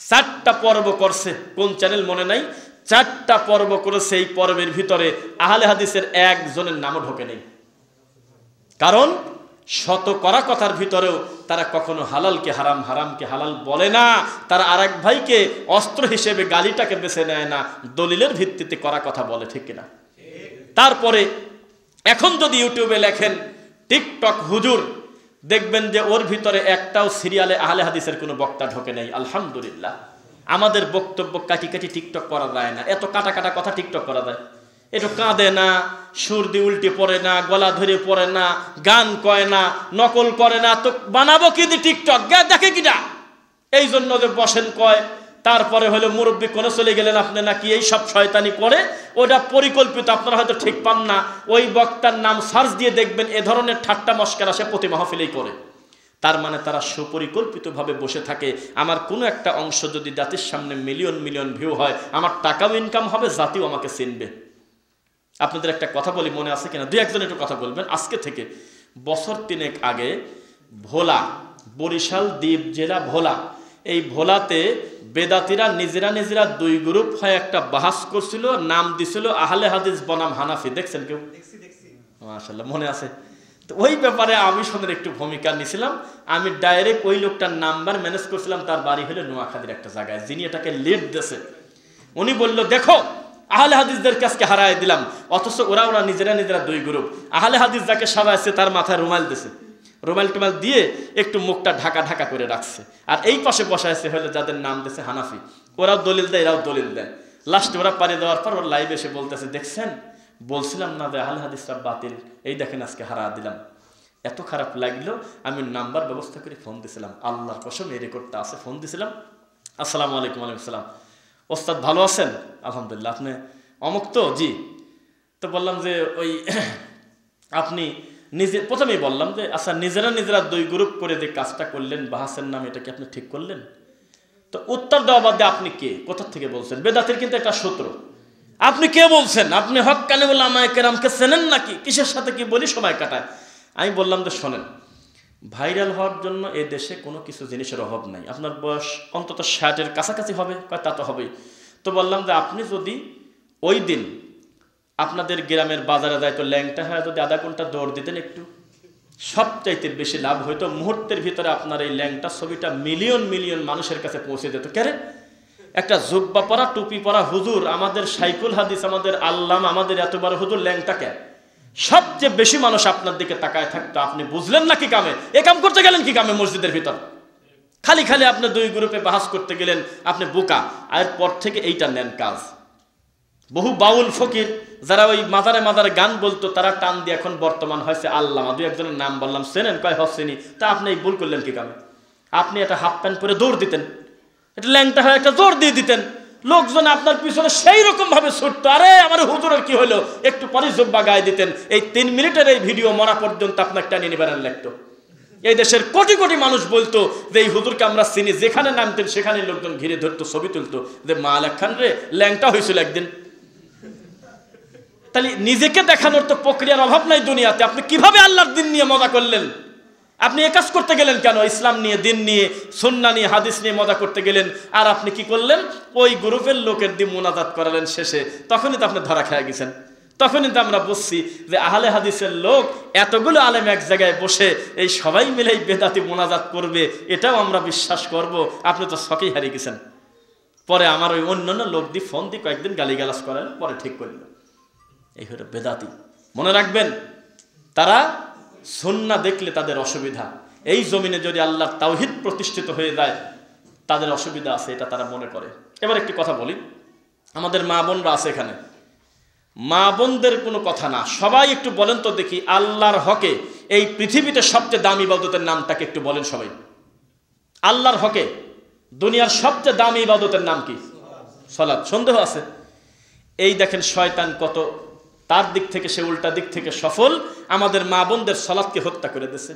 4টা পর্ব করছে, কোন চ্যানেল মনে নাই, 4টা পর্ব করেছে। এই পর্বের ভিতরে আহলে হাদিসের একজনের নামও ঢোকে নেই। কারণ শত করা কথার ভিতরেও তারা কখনো হালালকে হারাম, হারামকে হালাল বলে না। তারা আরেক ভাইকে অস্ত্র হিসেবে গালিটাকে বেছে নেয় না, দলিলের ভিত্তিতে করা কথা বলে, ঠিক কিনা? তারপরে এখন যদি ইউটিউবে লেখেন টিকটক হুজুর, দেখবেন যে ওর ভিতরে একটাও সিরিয়ালে আহলে হাদিসের কোনো বক্তা ঢোকে নেই। আলহামদুলিল্লাহ। আমাদের বক্তব্য কাটি কাটি টিকটক করা যায় না, এত কাটা কাটা কথা টিকটক করা যায়। একটু কাঁদে না, সুর দিয়ে উল্টে পড়ে না, গলা ধরে পড়ে না, গান কয় না, নকল করে না, তো বানাবো কি দিয়ে টিকটক? দেখে কিনা, এই জন্য যে বসেন কয়। তারপরে হলো মুরব্বী কোনে চলে গেলেন আপনি নাকি এই সব শয়তানি করে, ওটা পরিকল্পিত, আপনারা হয়তো ঠিক পান না। ওই বক্তার নাম সার্চ দিয়ে দেখবেন এ ধরনের ঠাট্টা মস্করা সে প্রতি মাহফিলেই করে। তার মানে তারা সুপরিকল্পিতভাবে বসে থাকে, আমার কোনো একটা অংশ যদি জাতির সামনে মিলিয়ন মিলিয়ন ভিউ হয়, আমার টাকাও ইনকাম হবে, জাতিও আমাকে চিনবে। আপনাদের একটা কথা বলি, মনে আছে কিনা, 2-1 একটু কথা বলবেন। আজকে থেকে বছর 3 আগে ভোলা, বরিশাল দ্বীপ জেলা ভোলা, এই ভোলাতে বেদাতিরা নিজেরা 2 গ্রুপ হয়ে একটা বাহাস করছিল, নাম দিছিল আহলে হাদিস বনাম হানাফি। দেখছেন কেউ? মাশাআল্লাহ, মনে আছে। তো ওই ব্যাপারে আমি শোনের একটু ভূমিকা নিয়েছিলাম। আমি ডাইরেক্ট ওই লোকটার নাম্বার ম্যানেজ করছিলাম, তার বাড়ি হলো নোয়াখালীর একটা জায়গায়, যিনি এটাকে লিড দিয়েছে। উনি বলল, দেখো আহলে হাদিসদের কাছকে হারায় দিলাম, অথচ ওরা নিজেরা 2 গ্রুপ। আহলে হাদিস যাকে সাজাইছে তার মাথায় রুমাল দিয়েছে, রুমাল টুমাল দিয়ে একটু মুখটা ঢাকা ঢাকা করে রাখছে, আর এই পাশে বসাইছে হলো যাদের নাম দিয়েছে হানাফি। ওরাও দলিল দেয়, এরাও দলিল দেয়। লাস্টে ওরা পাড়ি দেওয়ার পর ওর লাইভ এসে বলতেছে, দেখছেন বলছিলাম না যে আহলে হাদিসরা বাতিল, এই দেখেন আজকে হারা দিলাম। এত খারাপ লাগলো, আমি নাম্বার ব্যবস্থা করে ফোন দিছিলাম, আল্লাহর কসম এই রেকর্ডটা আছে। ফোন দিছিলাম, আসসালামু আলাইকুম। ওয়ালাইকুম সালাম। ওস্তাদ ভালো আছেন? আলহামদুলিল্লাহ। আপনি অমুক তো? জি। তো বললাম যে ওই আপনি নিজে, প্রথমেই বললাম যে আচ্ছা নিজেরা 2 গ্রুপ করে যে কাজটা করলেন বাহাসের নাম, এটা কি আপনি ঠিক করলেন? তো উত্তর দেওয়া বাদে আপনি কে, কোথা থেকে বলছেন? বেদাতের কিন্তু একটা সূত্র, আপনি কে বলছেন? আপনি হক্কানি উলামায়ে কেরামকে চেনেন নাকি? কিসের সাথে কি বলি সময় কাটায়। আমি বললাম যে শোনেন, ভাইরাল হওয়ার জন্য এই দেশে কোনো কিছু জিনিসের অভাব নাই। আপনার বয়স অন্তত 60-এর কাছাকাছি হবে, তা তো হবেই। তো বললাম যে আপনি যদি ওই দিন আপনাদের গ্রামের বাজারে যায় তো ল্যাংটা হয়ে যদি আধা ঘন্টা দৌড় দিতেন, একটু সবচাইতে বেশি লাভ হইতো। মুহূর্তের ভিতরে আপনার এই ল্যাংটা ছবিটা মিলিয়ন মিলিয়ন মানুষের কাছে পৌঁছে যেত। কেরে একটা জুব্বা পরা টুপি পরা হুজুর, আমাদের শাইখুল হাদিস, আমাদের আল্লামা, আমাদের এত বড় হুজুর ল্যাংটা কেন? সবচেয়ে বেশি মানুষ আপনার দিকে তাকায় থাকতো। আপনি বুঝলেন না কি কামে? এ কাম করতে গেলেন কি কামে মসজিদের ভিতর? খালি খালি আপনি 2 গ্রুপে বাহাস করতে গেলেন, আপনি বোকা। আর পর থেকে এইটা নেন কাজ। বহু বাউল ফকির যারা ওই মাজারে মাজারে গান বলতো, তারা টান দিয়ে এখন বর্তমান হয়েছে আল্লামা। 2-1 নাম বললাম, চেনেন? কয় হচ্ছেনি। তা আপনি এই ভুল করলেন কি কামে? আপনি একটা হাফ প্যান্ট পরে দৌড় দিতেন, এটা ল্যাংটা হয়ে একটা জোর দিয়ে দিতেন, লোকজন আপনার পিছনে সেই রকম ভাবে ছুটতো। আরে আমার হুজুরের কি হলো, একটু পরে জুব্বা গায়ে দিতেন। এই 3 মিনিটের এই ভিডিও মরা পর্যন্ত আপনার টানি নিবেন লাগতো। এই দেশের কোটি কোটি মানুষ বলতো যে এই হুজুরকে আমরা চিনি, যেখানে নামতেন সেখানে লোকজন ঘিরে ধরতো, ছবি তুলতো, যে মালেক খান রে ল্যাংটা হয়েছিল একদিন। তাহলে নিজেকে দেখানোর তো প্রক্রিয়ার অভাব নাই দুনিয়াতে। আপনি কিভাবে আল্লাহর দিন নিয়ে মজা করলেন? আপনি এ কাজ করতে গেলেন কেন? ইসলাম নিয়ে, দিন নিয়ে, সুন্নাহ নিয়ে, হাদিস নিয়ে মজা করতে গেলেন, আর আপনি কি করলেন? ওই গ্রুপের লোকের দিয়ে মোনাজাত করালেন শেষে। তখনই তো আপনি ধরা খেয়ে গেছেন। তখনই তো আমরা বুঝছি যে আহলে হাদিসের লোক এতগুলো আলেম এক জায়গায় বসে এই সবাই মিলে বেদাতি মোনাজাত করবে, এটাও আমরা বিশ্বাস করব। আপনি তো শখেই হারিয়ে গেছেন। পরে আমার ওই অন্যান্য লোক দিয়ে ফোন দিয়ে কয়েকদিন গালিগালাজ করালেন, পরে ঠিক করল। এই হলো বেদাতি। মনে রাখবেন, তারা সুন্নাহ দেখলে তাদের অসুবিধা। এই জমিনে যদি আল্লাহর তাওহীদ প্রতিষ্ঠিত হয়ে যায় তাদের অসুবিধা আছে, এটা তারা মনে করে। এবার একটি কথা বলি, আমাদের মা বোনরা আছে এখানে, মা বোনদের কোনো কথা না, সবাই একটু বলেন তো দেখি, আল্লাহর হকে এই পৃথিবীতে সবচেয়ে দামি ইবাদতের নামটাকে একটু বলেন সবাই। আল্লাহর হকে দুনিয়ার সবচেয়ে দামি ইবাদতের নাম কি? সালাত। সন্দেহ আছে? এই দেখেন শয়তান কত তার দিক থেকে, সে উল্টা দিক থেকে সফল, আমাদের মা বোনদের সালাতকে হত্যা করে দিয়েছে।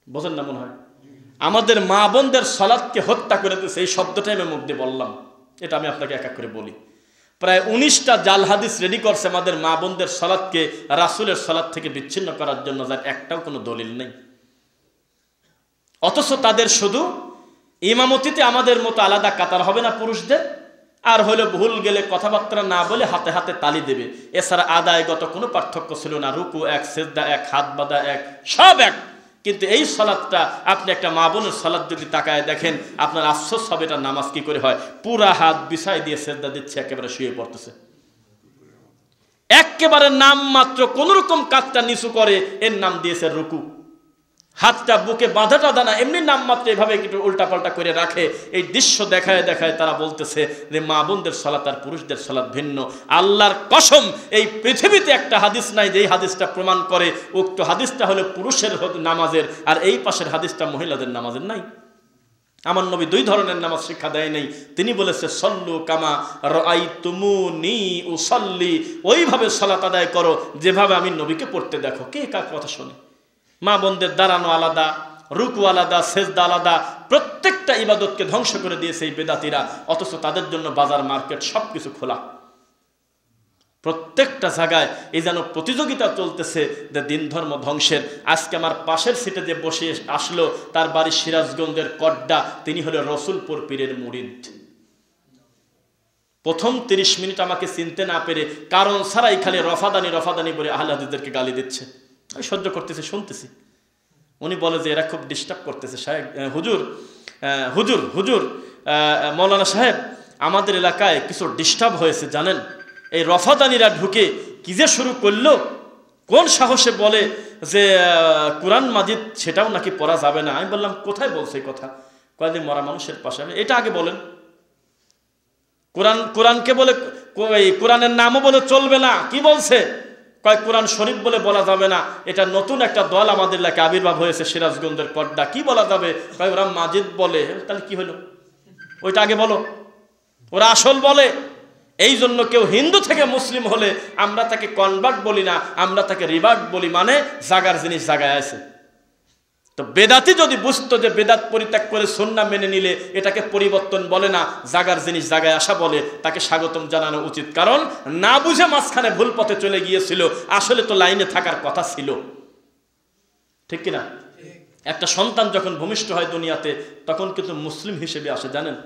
বোঝেন না মনে হয়? আমাদের মা বোনদের সালাতকে হত্যা করে দিয়েছে। এই শব্দটাই আমি মুখ দিয়ে বললাম, এটা আমি আপনাকে এক এক করে বলি। প্রায় 19টা জাল হাদিস রেডি করছে আমাদের মা বোনদের সালাতকে রাসূলের সালাত থেকে বিচ্ছিন্ন করার জন্য, যার একটাও কোনো দলিল নেই। অথচ তাদের শুধু ইমামতিতে আমাদের মতো আলাদা কাতার হবে না পুরুষদের, আর হলো ভুল গেলে কথাবার্তা না বলে হাতে হাতে তালি দেবে। এছাড়া আদায়গত কোনো পার্থক্য ছিল না। রুকু এক, সিজদা এক, হাত বাঁধা এক, সব এক। কিন্তু এই সালাতটা আপনি একটা মা বোনের সালাত যদি তাকায় দেখেন, আপনার আফসোস হবে এটা নামাজ কি করে হয়। পুরা হাত বিছাই দিয়ে সিজদা দিচ্ছে, একেবারে শুয়ে পড়তেছে, একেবারে নাম মাত্র কোন রকম কাঁধটা নিচু করে, এর নাম দিয়েছে রুকু। হাতটা বুকে বাঁধাটা দানা এমনি নাম মাত্র এভাবে একটু উল্টাপাল্টা করে রাখে। এই দৃশ্য দেখায় দেখায় তারা বলতেছে যে মা বোনদের সালাত আর পুরুষদের সালাত ভিন্ন। আল্লাহর কসম, এই পৃথিবীতে একটা হাদিস নাই যে হাদিসটা প্রমাণ করে উক্ত হাদিসটা হলো পুরুষের নামাজের, আর এই পাশের হাদিসটা মহিলাদের নামাজের নাই। আমার নবী দুই ধরনের নামাজ শিক্ষা দেয় নাই। তিনি বলেছে সল্লু কামা রাআইতুমুনি উসাল্লি, ওইভাবে সালাত আদায় করো যেভাবে আমি নবীকে পড়তে দেখো। কে কার কথা শোনে? মা বোনদের দাঁড়ানো আলাদা, রুকু আলাদা, সেজদা আলাদা, প্রত্যেকটা ইবাদতকে ধ্বংস করে দিয়েছে এই বেদাতিরা। অথচ তাদের জন্য বাজার, মার্কেট সবকিছু খোলা। প্রত্যেকটা জায়গায় এই যেন প্রতিযোগিতা চলতেছে যে দিন ধর্ম ধ্বংসের। আজকে আমার পাশের সিটে যে বসে আসলো, তার বাড়ি সিরাজগঞ্জের কড্ডা, তিনি হলো রসুলপুর পীরের মুরিদ। প্রথম 30 মিনিট আমাকে চিনতে না পেরে কারণ ছাড়াই খালি রফাদানি রফাদানি বলে আহলে হাদিসদেরকে গালি দিচ্ছে। আমি সহ্য করতেছি, শুনতেছি। উনি বলে যে এরা খুব ডিস্টার্ব করতেছে। সাহেব, হুজুর হুজুর হুজুর মৌলানা সাহেব, আমাদের এলাকায় কিছু ডিস্টার্ব হয়েছে জানেন। এই রফাদানিরা ঢুকে কি যে শুরু করলো, কোন সাহসে বলে যে কোরআন মাজিদ সেটাও নাকি পড়া যাবে না। আমি বললাম কোথায় বলছে এই কথা? কয়েকদিন মরা মানুষের পাশে। এটা আগে বলেন। কোরআনকে বলে, কোরআনের নামও বলে চলবে না। কি বলছে? কয় কোরআন শরীফ বলে বলা যাবে না। এটা নতুন একটা দল আমাদের এলাকায় আবির্ভাব হয়েছে, সিরাজগঞ্জের কড্ডা। কি বলা যাবে? কয় ওরা মাজিদ বলে। তাহলে কি হলো? ওইটা আগে বলো। ওরা আসল বলে। এই জন্য কেউ হিন্দু থেকে মুসলিম হলে আমরা তাকে কনভার্ট বলি না, আমরা তাকে রিভার্ট বলি, মানে জাগার জিনিস জায়গায় আছে। তো বেদাতি যদি বুঝতো যে বেদাত পরিত্যাগ করে সুন্নাহ মেনে নিলে এটাকে পরিবর্তন বলে না, জাগার জিনিস জায়গায় আসা বলে, তাকে স্বাগতম জানানো উচিত। কারণ না বুঝে মাঝখানে ভুল পথে চলে গিয়েছিল, আসলে তো লাইনে থাকার কথা ছিল। ঠিক কিনা? একটা সন্তান যখন ভূমিষ্ঠ হয় দুনিয়াতে, তখন কিন্তু মুসলিম হিসেবে আসে, জানেন?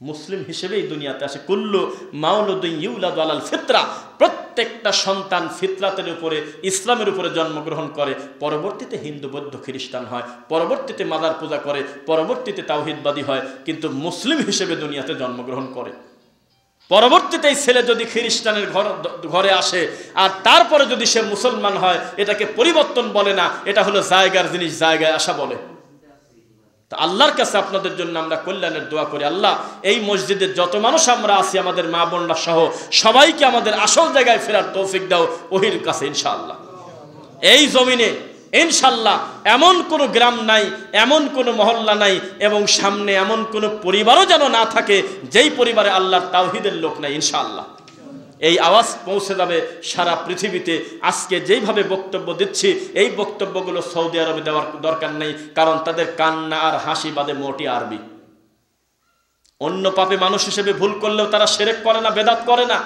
মুসলিম হিসেবেই দুনিয়াতে আসে। কুল্লু মাউলুদিন ইউলাদু আলাল ফিতরা, প্রত্যেকটা সন্তান ফিতরাতের উপরে, ইসলামের উপরে জন্মগ্রহণ করে। পরবর্তীতে হিন্দু, বৌদ্ধ, খ্রিস্টান হয়, পরবর্তীতে মাজার পূজা করে, পরবর্তীতে তাওহীদবাদী হয়, কিন্তু মুসলিম হিসেবে দুনিয়াতে জন্মগ্রহণ করে। পরবর্তীতে এই ছেলে যদি খ্রিস্টানের ঘরে আসে আর তারপরে যদি সে মুসলমান হয়, এটাকে পরিবর্তন বলে না, এটা হলো জায়গার জিনিস জায়গায় আসা বলে। আল্লাহর কাছে আপনাদের জন্য আমরা কল্যাণের দোয়া করি। আল্লাহ, এই মসজিদের যত মানুষ আমরা আছি, আমাদের মা বোনরা সহ সবাইকে আমাদের আসল জায়গায় ফেরার তৌফিক দাও ওহির কাছে ইনশাআল্লাহ। এই জমিনে ইনশাআল্লাহ এমন কোনো গ্রাম নাই, এমন কোনো মহল্লা নাই, এবং সামনে এমন কোনো পরিবারও যেন না থাকে যেই পরিবারে আল্লাহর তাওহীদের লোক নাই ইনশাআল্লাহ। এই আওয়াজ পৌঁছে যাবে সারা পৃথিবীতে। আজকে যেইভাবে বক্তব্য দিচ্ছি, এই বক্তব্যগুলো সৌদি আরবে দেওয়ার দরকার নেই, কারণ তাদের কান্না আর হাসি বাদে মোটি আরবি। অন্য পাপে মানুষ হিসেবে ভুল করলেও তারা শিরক করে না, বেদাত করে না।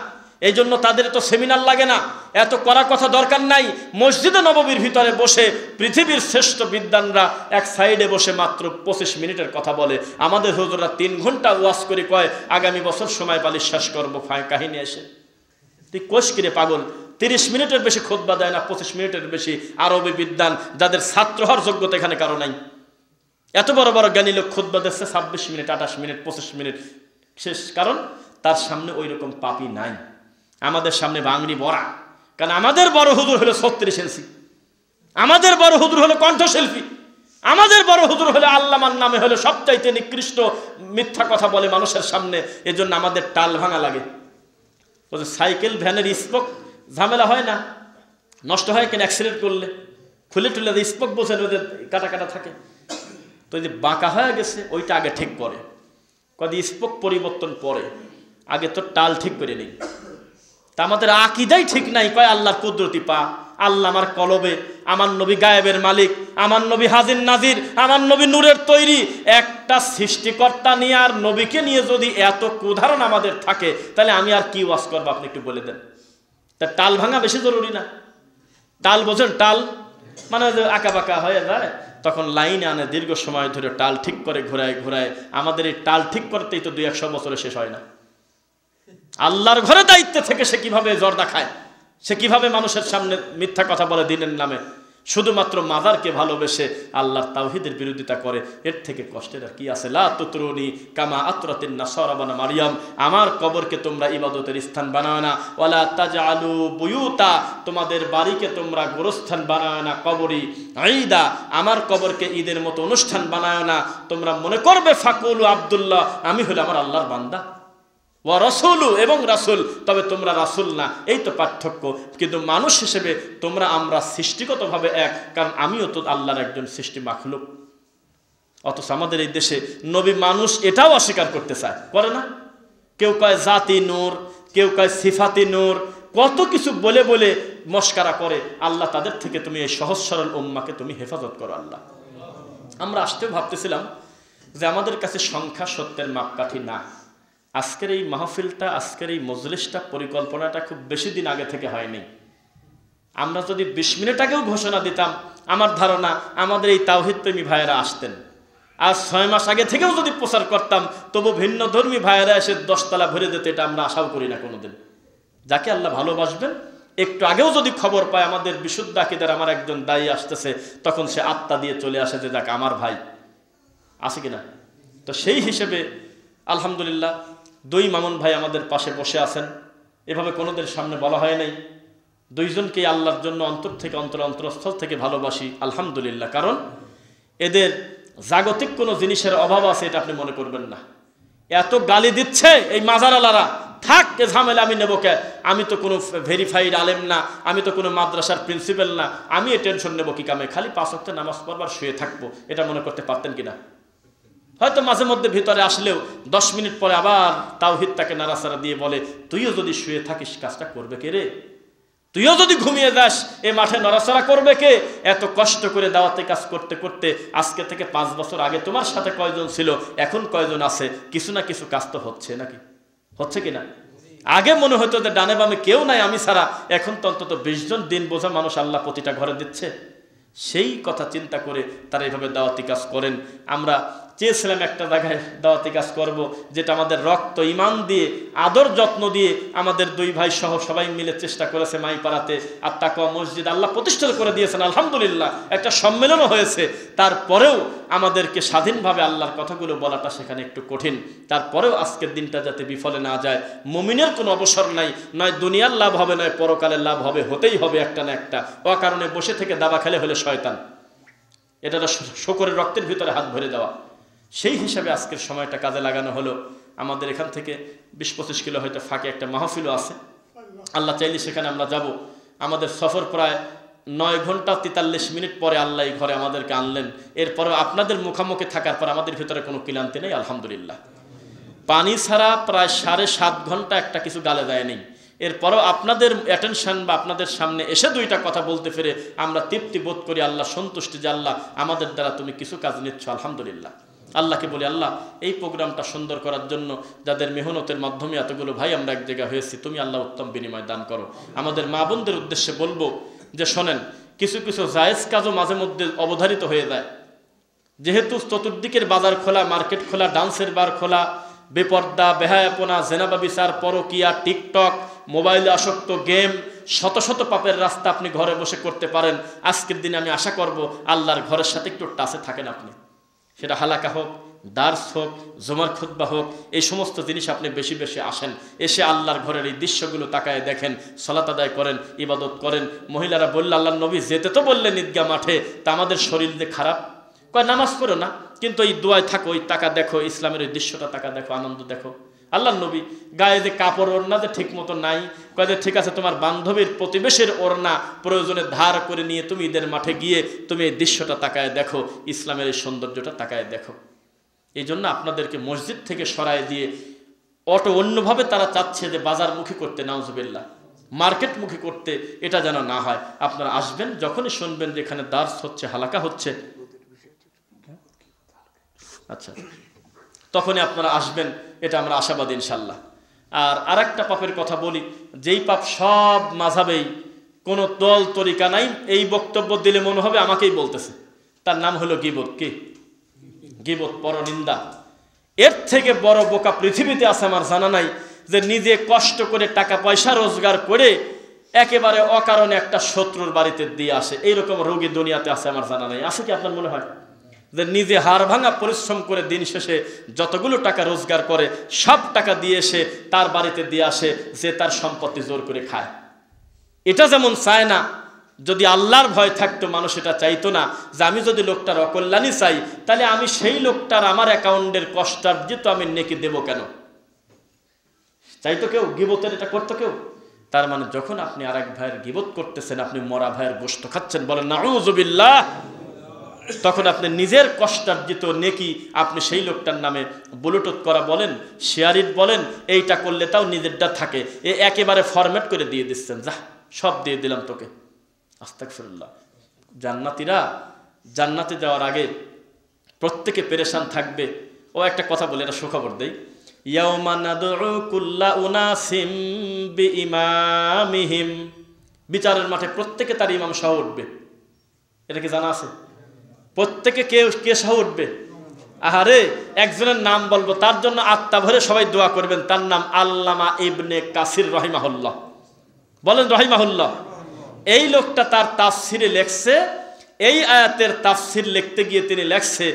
এই জন্য তাদের তো সেমিনার লাগে না, এত কড়া কথা দরকার নাই। মসজিদে নববীর ভিতরে বসে পৃথিবীর শ্রেষ্ঠ বিদ্বানরা এক সাইডে বসে মাত্র 25 মিনিটের কথা বলে। আমাদের হুজুররা 3 ঘন্টা ওয়াজ করে কয় আগামী বছর সময় পালি শেষ করবো কাহিনী এসে। তুই কোষ কিরে পাগল, 30 মিনিটের বেশি খুতবা দেয় না, 25 মিনিটের বেশি আরবি বিদ্বান যাদের ছাত্র হওয়ার যোগ্যতা এখানে কারো নাই। এত বড় বড় জ্ঞানী লোক খুতবা দিচ্ছে 26 মিনিট, 28 মিনিট, 25 মিনিট শেষ। কারণ তার সামনে ওই রকম পাপি নাই। আমাদের সামনে বাংলি বড়া, কারণ আমাদের বড় হুজুর হলো 36 ইঞ্চি, আমাদের বড় হুজুর হলো কণ্ঠশিল্পী, আমাদের বড় হুজুর হলো আল্লামার নামে হলো সবচাইতে নিকৃষ্ট মিথ্যা কথা বলে মানুষের সামনে। এজন্য আমাদের টাল ভাঙা লাগে। ওই সাইকেল ভ্যানের স্পোক ঝামেলা হয় না, নষ্ট হয় কেন অ্যাক্সিডেন্ট করলে, খুলে টুলে স্পোক বসে ওদের কাটা কাটা থাকে। তো যে বাঁকা হয়ে গেছে ওইটা আগে ঠিক করে, কদি স্পোক পরিবর্তন পরে, আগে তো টাল ঠিক করে নেই। তা আমাদের আকীদাই ঠিক নাই। কয় আল্লাহর কুদরতি পা, আল্লাহ আমার কলবে, আমার নবী গায়েবের মালিক, আমার নবী হাজির নাজির, আমার নবী নূরের তৈরি। একটা সৃষ্টিকর্তা নিয়ে আর নবীকে নিয়ে যদি এত উদাহরণ আমাদের থাকে, তাহলে আমি আর কি ওয়াজ করবো আপনি একটু বলে দেন। তা টাল ভাঙা বেশি জরুরি না? টাল বোঝেন? টাল মানে আঁকা বাঁকা হয়ে যায়, তখন লাইনে আনে দীর্ঘ সময় ধরে টাল ঠিক করে ঘোরায় ঘোরায়। আমাদের এই টাল ঠিক করতেই তো 200 বছরে শেষ হয় না। আল্লাহর ঘরে দায়িত্বে থেকে সে কিভাবে জর্দা খায়, সে কিভাবে মানুষের সামনে মিথ্যা কথা বলে দিনের নামে, শুধুমাত্র মাজারকে ভালোবেসে আল্লাহর তাওহীদের বিরোধিতা করে। এর থেকে কষ্টের আর কি আছে? লা তুতরুনি কামা আতরাতিন নাসারা বানা মারইয়াম, আমার কবরকে তোমরা ইবাদতের স্থান বানাও না। ওয়ালা তাজআলু বুয়ুতা, তোমাদের বাড়িকে তোমরা গোরস্থান বানাও না। কবরি ঈদা, আমার কবরকে ঈদের মতো অনুষ্ঠান বানাও না। তোমরা মনে করবে ফাকুলু আব্দুল্লাহ, আমি হলো আমার আল্লাহর বান্দা, ওয়া রাসূলু, এবং রাসূল, তবে তোমরা রাসূল না। এই তো পার্থক্য। কিন্তু মানুষ হিসেবে তোমরা আমরা সৃষ্টিগতভাবে এক, কারণ আমিও তো আল্লাহর একজন সৃষ্টি মাখলুক। অথচ আমাদের এই দেশে নবী মানুষ এটাও অস্বীকার করতে চায়, করে না? কেউ কয় জাতি নূর, কেউ কয় সিফাতি নূর, কত কিছু বলে বলে মস্কারা করে। আল্লাহ তাদের থেকে তুমি এই সহজ সরল উম্মাকে তুমি হেফাজত করো আল্লাহ। আমরা আসতেও ভাবতেছিলাম যে আমাদের কাছে সংখ্যা সত্যের মাপকাঠি না। আজকের এই মাহফিলটা, আজকের এই মজলিসটা, পরিকল্পনাটা খুব বেশি দিন আগে থেকে হয়নি। আমরা যদি 20 মিনিট আগেও ঘোষণা দিতাম, আমার ধারণা আমাদের এই তাওহীদ প্রেমী ভাইয়েরা আসতেন। আর 6 মাস আগে থেকেও যদি প্রচার করতাম, তবু ভিন্ন ধর্মী ভাইয়েরা এসে 10 তলা ভরে দিতে, এটা আমরা আশাও করি না কোনোদিন। যাকে আল্লাহ ভালোবাসবেন, একটু আগেও যদি খবর পায় আমাদের বিশুদ্ধ আকীদার আমার একজন দায়ী আসতেছে, তখন সে আত্মা দিয়ে চলে আসে যে যাক আমার ভাই আছে কিনা। তো সেই হিসেবে আলহামদুলিল্লাহ 2 মামুন ভাই আমাদের পাশে বসে আছেন। এভাবে কোনোদের সামনে বলা হয় নাই। 2 জনকেই আল্লাহর জন্য অন্তর থেকে অন্তরস্থল থেকে ভালোবাসি আলহামদুলিল্লাহ। কারণ এদের জাগতিক কোনো জিনিসের অভাব আছে এটা আপনি মনে করবেন না। এত গালি দিচ্ছে এই মাজারালারা, থাক এ ঝামেলা আমি নেব কে? আমি তো কোনো ভেরিফাইড আলেম না, আমি তো কোনো মাদ্রাসার প্রিন্সিপাল না, আমি এ টেনশন নেব কি কামে? খালি 5 ওয়াক্ত নামাজ পড়বার শুয়ে থাকবো, এটা মনে করতে পারতেন কিনা? হয়তো মাঝে মধ্যে ভিতরে আসলেও 10 মিনিট পরে আবার তাওহীদ তাকে নাড়াচাড়া দিয়ে বলে, তুইও যদি শুয়ে থাকিস কাজটা করবে কে রে? তুইও যদি ঘুমিয়ে যাস এ মাঠে নড়াচড়া করবে কে? এত কষ্ট করে দাওয়াতে কাজ করতে করতে আজকে থেকে 5 বছর আগে তোমার সাথে কয়জন ছিল, এখন কয়জন আছে? কিছু না কিছু কাজ তো হচ্ছে নাকি? হচ্ছে কিনা? আগে মনে হতো যে ডানে বামে কেউ নাই আমি ছাড়া, এখন তো অন্তত 20 জন দিন বোঝা মানুষ আল্লাহ প্রতিটা ঘরে দিচ্ছে। সেই কথা চিন্তা করে তারা এইভাবে দাওয়াতি কাজ করেন। আমরা চেয়েছিলাম একটা জায়গায় দাওয়াতি কাজ করব, যেটা আমাদের রক্ত ইমান দিয়ে আদর যত্ন দিয়ে আমাদের 2 ভাই সহ সবাই মিলে চেষ্টা করেছে মাইপাড়াতে আর তাকওয়া মসজিদ আল্লাহ প্রতিষ্ঠা করে দিয়েছেন আলহামদুলিল্লাহ। একটা সম্মেলনও হয়েছে। তারপরেও আমাদেরকে স্বাধীনভাবে আল্লাহর কথাগুলো বলাটা সেখানে একটু কঠিন। তারপরেও আজকের দিনটা যাতে বিফলে না যায়, মুমিনের কোনো অবসর নাই, নয় দুনিয়ার লাভ হবে নয় পরকালের লাভ হবে, হতেই হবে একটা না একটা। অকারণে বসে থেকে দাবা খেলে হলে শয়তান, এটা শোকরের রক্তের ভিতরে হাত ভরে দেওয়া। সেই হিসাবে আজকের সময়টা কাজে লাগানো হলো। আমাদের এখান থেকে 20-25 কিলো হয়তো ফাঁকে একটা মাহফিলও আছে, আল্লাহ চাইলে সেখানে আমরা যাব। আমাদের সফর প্রায় 9 ঘন্টা 43 মিনিট পরে আল্লাহ এই ঘরে আমাদেরকে আনলেন। এরপরে আপনাদের মুখামুখি থাকার পর আমাদের ভিতরে কোনো ক্লান্তি নেই আলহামদুলিল্লাহ। পানি ছাড়া প্রায় 7.5 ঘন্টা একটা কিছু গালে দেয় নেই। এরপরও আপনাদের অ্যাটেনশন বা আপনাদের সামনে এসে 2টা কথা বলতে পেরে আমরা তৃপ্তি বোধ করি, আল্লাহ সন্তুষ্টি যে আল্লাহ আমাদের দ্বারা তুমি কিছু কাজ নিচ্ছ আলহামদুলিল্লাহ। আল্লাহকে বলি, আল্লাহ এই প্রোগ্রামটা সুন্দর করার জন্য যাদের মেহনতের মাধ্যমে এতগুলো ভাই আমরা এক জায়গায় হয়েছি, তুমি আল্লাহ উত্তম বিনিময় দান করো। আমাদের মা বোনদের উদ্দেশ্যে বলবো যে শোনেন, কিছু কিছু জায়েজ কাজও মাঝে মধ্যে অবধারিত হয়ে যায়। যেহেতু চতুর্দিকের বাজার খোলা, মার্কেট খোলা, ডান্সের বার খোলা, বেপর্দা, বেহায়াপনা, জেনাবাবিচার, পরকিয়া, টিকটক, মোবাইলে আসক্ত, গেম, শত শত পাপের রাস্তা আপনি ঘরে বসে করতে পারেন। আজকের দিনে আমি আশা করব আল্লাহর ঘরের সাথে একটু টাচে থাকেন আপনি। সেটা হালাকা হোক, দার্স হোক, জুমার খুতবা হোক, এই সমস্ত জিনিস আপনি বেশি বেশি আসেন, এসে আল্লাহর ঘরের এই দৃশ্যগুলো তাকায় দেখেন, সালাত আদায় করেন, ইবাদত করেন। মহিলারা বললে আল্লাহর নবী যেতে তো বললেন ঈদগাহ মাঠে, তা আমাদের শরীর যে খারাপ, কয় নামাজ পড়ো না, কিন্তু এই দোয়ায় থাকো, ওই টাকা দেখো, ইসলামের ওই দৃশ্যটা টাকা দেখো, আনন্দ দেখো। আল্লাহর নবী গায়ে যে কাপড় ওড়না যে ঠিক মতো নাই, কয় যে ঠিক আছে, তোমার বান্ধবীর প্রতিবেশের ওড়না প্রয়োজনে ধার করে নিয়ে তুমি ঈদের মাঠে গিয়ে তুমি এই দৃশ্যটা তাকায় দেখো, ইসলামের এই সৌন্দর্যটা তাকায় দেখো। এই জন্য আপনাদেরকে মসজিদ থেকে সরায় দিয়ে অটো অন্যভাবে তারা চাচ্ছে যে বাজারমুখী করতে, নাউজুবিল্লাহ, মার্কেটমুখী করতে, এটা যেন না হয়। আপনারা আসবেন, যখনই শুনবেন যে এখানে দার্স হচ্ছে, হালাকা হচ্ছে, আচ্ছা, তখনই আপনারা আসবেন, এটা আমরা আশাবাদী ইনশাল্লাহ। আর আরেকটা পাপের কথা বলি, যেই পাপ সব মাযহাবেই, কোনো দল তরিকা নাই, এই বক্তব্য দিলে মনে হবে আমাকেই বলতেছে, তার নাম হলো গীবত। কি গীবত? পরনিন্দা। এর থেকে বড় বোকা পৃথিবীতে আছে আমার জানা নাই, যে নিজে কষ্ট করে টাকা পয়সা রোজগার করে একেবারে অকারণে একটা শত্রুর বাড়িতে দিয়ে আসে। এইরকম রোগী দুনিয়াতে আছে আমার জানা নাই। আছে কি আপনার মনে হয়? যে নিজে হাড় ভাঙা পরিশ্রম করে দিন শেষে যতগুলো টাকা রোজগার করে সব টাকা দিয়ে এসে তার বাড়িতে দিয়ে আসে, যে তার সম্পত্তি জোর করে খায়। এটা যেমন চায় না, যদি আল্লাহর ভয় থাকতো মানুষ এটা চাইতো না, যে আমি যদি লোকটার অকল্যাণই চাই, তাহলে আমি সেই লোকটার আমার অ্যাকাউন্টের কষ্টার্জিত আমি নেকি দেব কেন? চাইতো কেউ? গীবতের এটা করতো কেউ? তার মানে যখন আপনি আরেক ভাইয়ের গীবত করতেছেন, আপনি মরা ভাইয়ের গোশত খাচ্ছেন, বলেন নাউযুবিল্লাহ, তখন আপনি নিজের কষ্টার্জিত নেকি আপনি সেই লোকটার নামে ব্লুটুথ করা বলেন, শেয়ারিট বলেন, এইটা করলে তাও নিজেরটা থাকে, একেবারে ফরম্যাট করে দিয়ে দিচ্ছেন, যা সব দিয়ে দিলাম তোকে। আস্তাগফিরুল্লাহ। জান্নাতীরা জান্নাতে যাওয়ার আগে প্রত্যেকে পেরেশান থাকবে। ও একটা কথা বলে, এটা সুখবর দেই, ইয়াউমা নাদউ কুল্লা উনাসিম বিইমামিহিম, বিচারের মাঠে প্রত্যেকে তার ইমাম সহ উঠবে। এটা কি জানা আছে? প্রত্যেকে কে সহ উঠবে? আহারে, একজনের নাম বলবো, তার জন্য আত্মা ভরে সবাই দোয়া করবেন। তার নাম আল্লামা ইবনে কাসির রহিমাহুল্লাহ। বলেন রহিমাহুল্লাহ। এই লোকটা তার তাফসিরে লেখছে, এই আয়াতের তাফসির লিখতে গিয়ে তিনি লেখছে,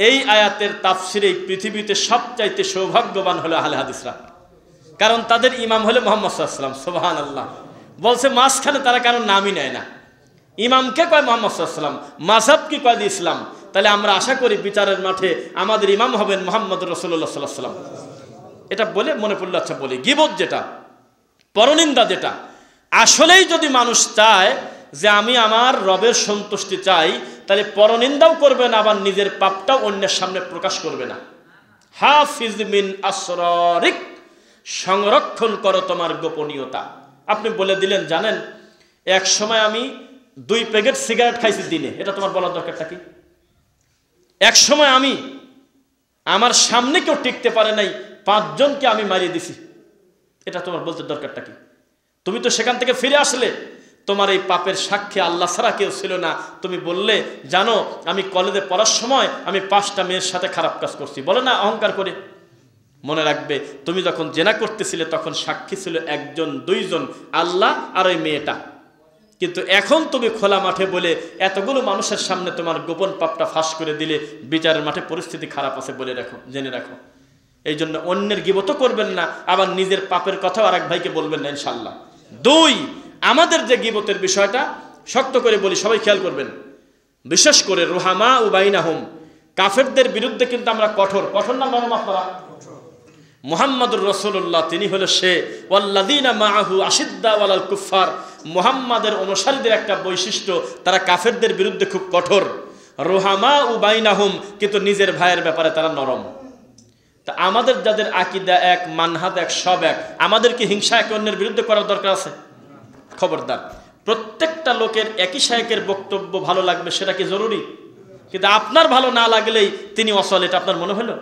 এই আয়াতের তাফসিরে পৃথিবীতে সবচাইতে সৌভাগ্যবান হলো আহলে হাদিসরা, কারণ তাদের ইমাম হলো মুহাম্মদ সাল্লাল্লাহু আলাইহি ওয়াসাল্লাম। সুবহানাল্লাহ। বলছে মাঝখানে তারা কারণ নামই নেয় না, ইমামকে কয় মুহাম্মদ সাল্লাল্লাহু আলাইহি ওয়াসাল্লাম, মাযহাব কি কয় ইসলাম। তাহলে আমরা আশা করি বিচারের মাঠে আমাদের ইমাম হবেন মুহাম্মদ রাসূলুল্লাহ সাল্লাল্লাহু আলাইহি ওয়াসাল্লাম। এটা বলে মনে পড়লো, আচ্ছা বলি, গীবত যেটা, পরনিন্দা যেটা, আসলেই যদি মানুষ চায় যে আমি আমার রবের সন্তুষ্টি চাই, তাহলে পরনিন্দাও করবে না, আবার নিজের পাপটাও অন্যের সামনে প্রকাশ করবে না। হাফিজ মিন আসরারিক, সংরক্ষণ করো তোমার গোপনীয়তা। আপনি বলে দিলেন, জানেন এক সময় আমি 2 প্যাকেট সিগারেট খাইছি দিনে, এটা তোমার বলার দরকারটা কি? এক সময় আমি, আমার সামনে কেউ টিকতে পারে নাই, 5 জনকে আমি মারিয়ে দিছি, এটা তোমার বলতে দরকারটা কি? তুমি তো সেখান থেকে ফিরে আসলে, তোমার এই পাপের সাক্ষী আল্লাহ ছাড়া কেউ ছিল না। তুমি বললে, জানো আমি কলেজে পড়ার সময় আমি 5টা মেয়ের সাথে খারাপ কাজ করছি, বলে না অহংকার করে। মনে রাখবে, তুমি যখন জেনা করতেছিলে তখন সাক্ষী ছিল 1 জন 2 জন, আল্লাহ আর ওই মেয়েটা। কিন্তু এখন তুমি খোলা মাঠে বলে এতগুলো মানুষের সামনে তোমার গোপন পাপটা ফাঁস করে দিলে, বিচারের মাঠে পরিস্থিতি খারাপ আছে বলে রাখো, জেনে রাখো। এই জন্য অন্যের গীবত করবেন না, আবার নিজের পাপের কথাও আরেক ভাইকে বলবেন না ইনশাআল্লাহ। 2, আমাদের যে গীবতের বিষয়টা শক্ত করে বলি, সবাই খেয়াল করবেন, বিশেষ করে রুহামা ও বাইনাহুম, কাফেরদের বিরুদ্ধে কিন্তু আমরা কঠোর না নরম? আপনারা মুহাম্মদুর রাসূলুল্লাহ, তিনি হলো সে ওয়াল্লাযীনা মাআহু আশিদ্দা আলাল কুফার, মুহাম্মাদের অনুসারীদের একটা বৈশিষ্ট্য, তারা কাফেরদের বিরুদ্ধে খুব কঠোর। রুহামা ও বাইনাহুম, কিন্তু নিজের ভাইয়ের ব্যাপারে তারা নরম। তা আমাদের যাদের আকীদা এক, মানহাজ এক, সব এক, আমাদের কি হিংসা একে অন্যের বিরুদ্ধে করার দরকার আছে? খবরদার। প্রত্যেকটা লোকের একই শায়েখের বক্তব্য ভালো লাগবে সেটা কি জরুরি? কিন্তু আপনার ভালো না লাগলেই তিনি অসল, এটা আপনার মনে হলো?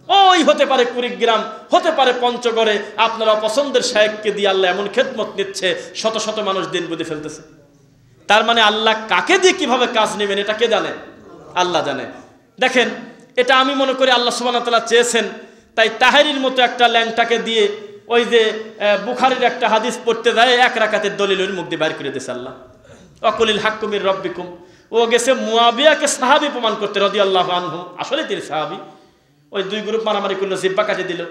ওই হতে পারে কুড়িগ্রাম, হতে পারে পঞ্চগড়ে আপনার অপছন্দের শায়েখকে দিয়ে আল্লাহ এমন খেদমত নিচ্ছে, শত শত মানুষ দিন বুঝে ফেলতেছে। তার মানে আল্লাহ কাকে দিয়ে কিভাবে কাজ নেবেন এটা কে জানে? আল্লাহ জানে। দেখেন, এটা আমি মনে করি আল্লাহ সুবহানাহু ওয়া তাআলা চেয়েছেন, তাই তাহেরির মতো একটা ল্যাংটাকে দিয়ে ওই যে বুখারীর একটা হাদিস পড়তে যায়, এক রাকাতের দলিল ওর মুখ দিয়ে বাইর করে দিয়েছে আল্লাহ। অকুলিল হাক্কু মির রাব্বিকুম। ও গেছে মুয়াবিয়াকে সাহাবী প্রমাণ করতে রাদিয়াল্লাহু আনহু, আসলে তিনি সাহাবী। ওই দুই গ্রুপ মারামারি করলো, জিব্বা কাটে দিল।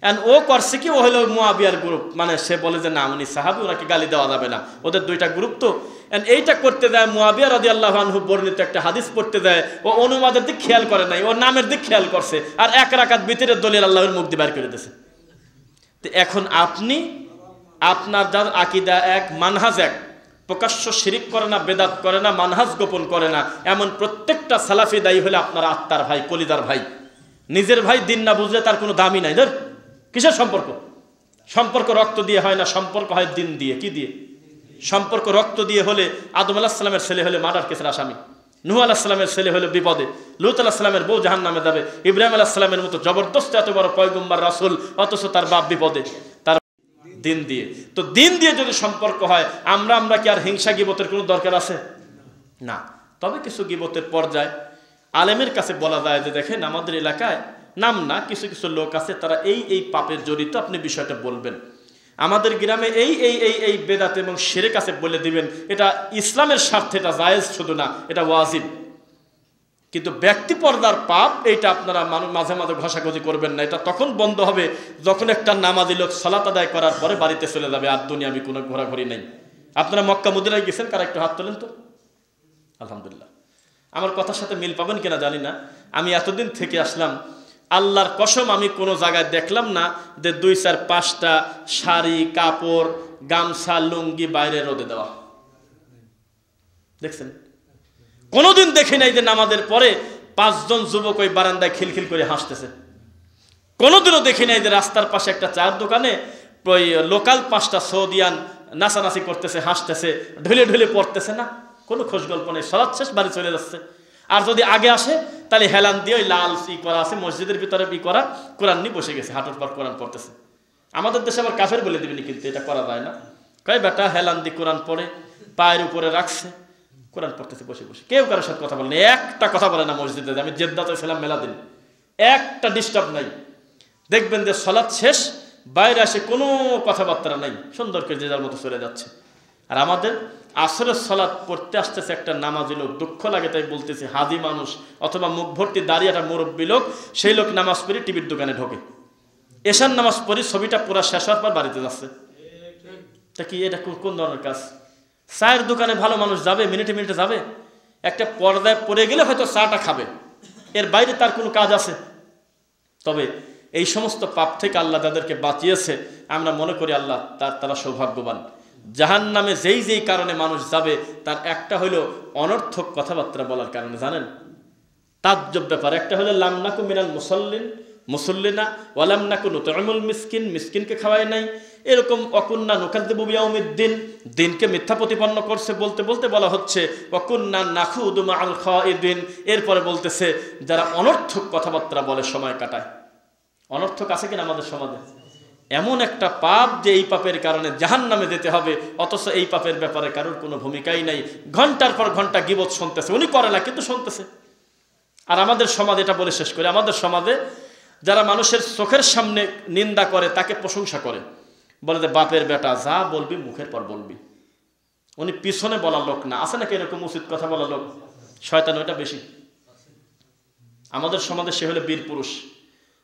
এন্ড ও করছে কি, ও হলো মুয়াবিয়ার গ্রুপ, মানে সে বলে যে না উনি সাহাবী, ওনাকে গালি দেওয়া যাবে না, ওদের দুইটা গ্রুপ তো। এন্ড এইটা করতে দেয়, মুয়াবিয়া রাদিয়াল্লাহু আনহু বর্ণিত একটা হাদিস পড়তে দেয়, ও অনুবাদের দিক খেয়াল করে নাই, ও নামের দিক খেয়াল করছে, আর এক রাকাত ভিতরে দলিল আল্লাহর মুখ দিয়ে বের করে দিয়েছে। তো এখন আপনি আপনার যার আকীদা এক, মানহাজ এক, প্রকাশ্য শিরিক করে না, বেদাত করে না, মানহাজ গোপন করে না, এমন প্রত্যেকটা সালাফি দায়ী হলে আপনার আত্মার ভাই, কলিদার ভাই। নিজের ভাই দিন না বুঝলে তার কোনো দামই নাই। ধর কিসের সম্পর্ক? সম্পর্ক রক্ত দিয়ে হয় না, সম্পর্ক হয় দিন দিয়ে। কি দিয়ে? সম্পর্ক রক্ত দিয়ে হলে আদম আলাইহিস সালামের ছেলে হলে মার্ডার কেসের আসামি, নূহ আলাইহিস সালামের ছেলে হলে বিপদে, লূত আলাইহিস সালামের বউ জাহান্নামে যাবে, ইব্রাহিম আলাইহিস সালামের মতো জবরদস্ত এত বড় পয়গম্বর রাসূল, অথচ তার বাপ বিপদে। তার দিন দিয়ে। তো দিন দিয়ে যদি সম্পর্ক হয়, আমরা কি আর হিংসা গীবতের কোনো দরকার আছে? না। তবে কিছু গীবতের পর্যায়ে আলেমের কাছে বলা যায় যে দেখেন, আমাদের এলাকায় নাম না, কিছু কিছু লোক আছে, তারা এই পাপের জড়িত, আপনি বিষয়টা বলবেন। আমাদের গ্রামে এই বেদাত এবং শিরক আছে, বলে দিবেন। এটা ইসলামের স্বার্থে এটা জায়েজ, শুধু না এটা ওয়াজিব। কিন্তু ব্যক্তি পর্দার পাপ এইটা আপনারা মাঝে মাঝে ঘষাঘষি করবেন না। এটা তখন বন্ধ হবে যখন একটা নামাজি লোক সালাত আদায় করার পরে বাড়িতে চলে যাবে, আর দুনিয়াবি কোনো ঘোরাঘুরি নেই। আপনারা মক্কা মদিনায় গেছেন, কারা একটু হাত তোলেন তো? আলহামদুলিল্লাহ। আমার কথার সাথে মিল পাবেন কিনা জানি না। আমি এতদিন থেকে আসলাম, আল্লাহর কসম আমি কোনো জায়গায় দেখলাম না যে 2-4-5টা শাড়ি, কাপড়, গামছা, লুঙ্গি বাইরে রোদে দেওয়া। দেখছেন? কোনোদিন দেখি নাই যে নামাজের পরে 5 জন যুবক ওই বারান্দায় খিলখিল করে হাসতেছে। কোনোদিনও দেখি নাই যে রাস্তার পাশে একটা চায়ের দোকানে ওই লোকাল 5টা সৌদিয়ান নাচানাচি করতেছে, হাসতেছে, ঢুলে ঢুলে পড়তেছে। না, কোনো খোঁজ গল্প নেই। সালাত শেষ, বাড়ি চলে যাচ্ছে। আর যদি আগে আসে তাহলে হেলান দিয়ে ওই লাল করা আছে মসজিদের ভিতরে করা, কোরআন নিয়ে বসে গেছে, হাঁটুর পর কোরআন পড়তেছে। আমাদের দেশে আবার কাফের বলে দিবেনি, কিন্তু এটা করা যায় না। কয় বেটা হেলান দিয়ে কোরআন পড়ে, পায়ের উপরে রাখছে, কোরআন পড়তেছে বসে বসে। কেউ কারোর সাথে কথা বলে না, একটা কথা বলে না মসজিদে। আমি জেদ্দাতে ছিলাম মেলা দিন, একটা ডিস্টার্ব নাই। দেখবেন যে সালাত শেষ, বাইরে আসে কোনো কথাবার্তা নাই, সুন্দর করে যে যার মতো চলে যাচ্ছে। আর আমাদের আসরের সালাত পড়তে আসতেছে একটা নামাজি লোক, দুঃখ লাগে তাই বলতেছে, হাজি মানুষ অথবা মুখ ভর্তি দাঁড়িয়ে একটা মুরব্বী লোক, সেই লোক নামাজ পড়ে টিভির দোকানে ঢোকে, এশার নামাজ পড়ে ছবিটা পুরা শেষ হওয়ার পর বাড়িতে যাচ্ছে। তা কি এটা কোন ধরনের কাজ? চায়ের দোকানে ভালো মানুষ যাবে, মিনিটে মিনিটে যাবে, একটা পর্দায় পড়ে গেলে হয়তো চাটা খাবে, এর বাইরে তার কোনো কাজ আছে? তবে এই সমস্ত পাপ থেকে আল্লাহ তাদেরকে বাঁচিয়েছে, আমরা মনে করি আল্লাহ তারা সৌভাগ্যবান। জাহান্নামে যেই কারণে মানুষ যাবে, তার একটা হলো অনর্থক কথাবার্তা বলার কারণে। জানেন, তাজ্জব ব্যাপার। একটা হলো লাম নাকু মিনাল মুসল্লিনা ওয়ালাম নাকু নুতইমুল মিসকিন, মিসকিনকে খাওয়ায় নাই। এরকম অকুন্না নুকাযযিবু বিয়াউমিদ্দিন, দিনকে মিথ্যা প্রতিপন্ন করছে বলতে বলতে বলা হচ্ছে ওয়াকুন্না নাখুদু মাআল খায়িদিন। এরপরে বলতেছে যারা অনর্থক কথাবার্তা বলে, সময় কাটায়। অনর্থক আছে কিনা আমাদের সমাজে? এমন একটা পাপ যে এই পাপের কারণে জাহান্নামে যেতে হবে, অথচ এই পাপের ব্যাপারে কারোর কোনো ভূমিকাই নাই। ঘন্টার পর ঘন্টা গীবত শুনতেছে, উনি করে না কিন্তু শুনতেছে। আর আমাদের সমাজ, এটা বলে শেষ করে, আমাদের সমাজে যারা মানুষের চোখের সামনে নিন্দা করে তাকে প্রশংসা করে, বলে যে বাপের বেটা, যা বলবি মুখের পর বলবি। উনি পিছনে বলা লোক না। আছে নাকি এরকম উচিত কথা বলা লোক? শয়তান ওইটা বেশি আমাদের সমাজে। সে হলো বীর পুরুষ।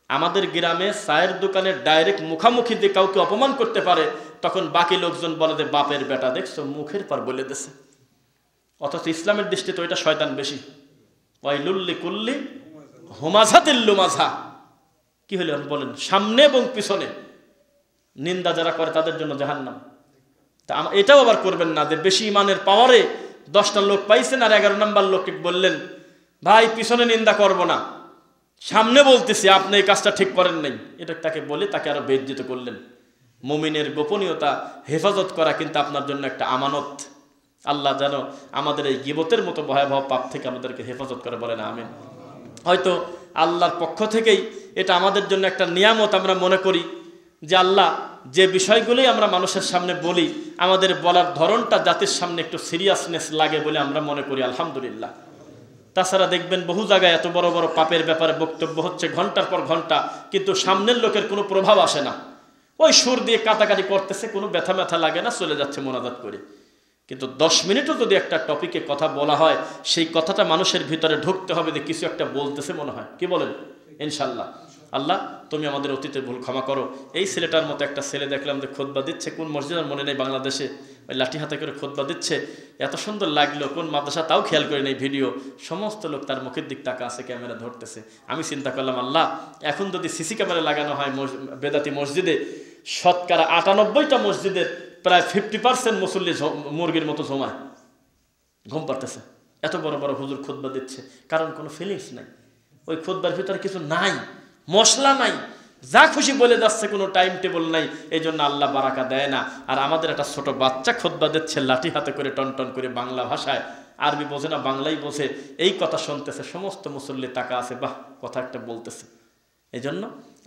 আমাদের গ্রামে চায়ের দোকানে ডাইরেক্ট মুখামুখি দিয়ে কাউকে অপমান করতে পারে, তখন বাকি লোকজন বলে যে বাপের বেটা, দেখছো মুখের পর বলে দিছে। অথচ ইসলামের দৃষ্টিতে ওইটা শয়তান বেশি। ওয়াইলুল লিকুল্লি হুমাযাতিল লুমাযা। কি হলো বলেন? সামনে এবং পিছনে নিন্দা যারা করে তাদের জন্য জাহান্নাম। তা এটাও আবার করবেন না যে বেশি ইমানের পাওয়ারে 10টা লোক পাইছেন আর 11 নম্বর লোককে বললেন ভাই পিছনে নিন্দা করব না, সামনে বলতেছি আপনি এই কাজটা ঠিক করেন নাই, এটা তাকে বলে তাকে আরো বেজ্জিত করলেন। মুমিনের গোপনীয়তা হেফাজত করা কিন্তু আপনার জন্য একটা আমানত। আল্লাহ যেন আমাদের এই গীবতের মতো ভয়াবহ পাপ থেকে আমাদেরকে হেফাজত করে, বলেন আমিন। হয়তো আল্লাহর পক্ষ থেকেই এটা আমাদের জন্য একটা নিয়ামত আমরা মনে করি যে আল্লাহ যে বিষয়গুলি আমরা মানুষের সামনে বলি আমাদের বলার ধরনটা জাতির সামনে একটু সিরিয়াসনেস লাগে বলে আমরা মনে করি, আলহামদুলিল্লাহ। তাছাড়া দেখবেন বহু জায়গায় এত বড় বড় পাপের ব্যাপারে বক্তব্য হচ্ছে ঘন্টার পর ঘন্টা, কিন্তু সামনের লোকের কোনো প্রভাব আসে না, ওই সুর দিয়ে কাটাকাটি করতেছে, কোনো ব্যথা ব্যথা লাগে না, চলে যাচ্ছে মোনাজাত করে। কিন্তু 10 মিনিটও যদি একটা টপিকে কথা বলা হয় সেই কথাটা মানুষের ভিতরে ঢুকতে হবে যে কিছু একটা বলতেছে মনে হয়, কি বলেন? ইনশাল্লাহ। আল্লাহ তুমি আমাদের অতীতের ভুল ক্ষমা করো। এই ছেলেটার মতো একটা ছেলে দেখলাম যে খুতবা দিচ্ছে, কোন মসজিদের মনে নেই, বাংলাদেশে ওই লাঠি হাতে করে খুতবা দিচ্ছে, এত সুন্দর লাগলো, কোন মাদ্রাসা তাও খেয়াল করে নেই, ভিডিও সমস্ত লোক তার মুখের দিক তাকা আছে, ক্যামেরা ধরতেছে। আমি চিন্তা করলাম আল্লাহ এখন যদি সিসি ক্যামেরা লাগানো হয় বেদাতি মসজিদে, শতকরা 98টা মসজিদের প্রায় 50% মুসল্লি মুরগির মতো জমায়, ঘুম পাড়তেছে, এত বড় বড় হুজুর খুতবা দিচ্ছে, কারণ কোনো ফিলিংস নাই, ওই খুতবার ভিতরে কিছু নাই, মশলা নাই, যা খুশি বলে যাচ্ছে, কোনো টাইম টেবল নাই। এই জন্য আল্লাহ বারাকা দেয় না। আর আমাদের একটা ছোট বাচ্চা খুতবা দিচ্ছে লাঠি হাতে করে, টন টন করে, বাংলা ভাষায়, আরবি বোঝে না, বাংলাই বোঝে, এই কথা শুনতেছে, সমস্ত মুসল্লি তাকা আছে, বাহ কথা একটা বলতেছে। এই জন্য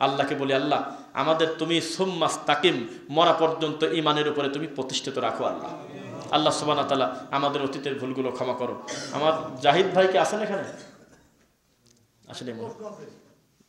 আল্লাহকে বলি, আল্লাহ আমাদের তুমি সুম্মাস তাকিম, মরা পর্যন্ত ইমানের উপরে তুমি প্রতিষ্ঠিত রাখো। আল্লাহ আল্লাহ সুবহানাহু ওয়া তাআলা আমাদের অতীতের ভুলগুলো ক্ষমা করো। আমার জাহিদ ভাই কি আছেন এখানে? আসলে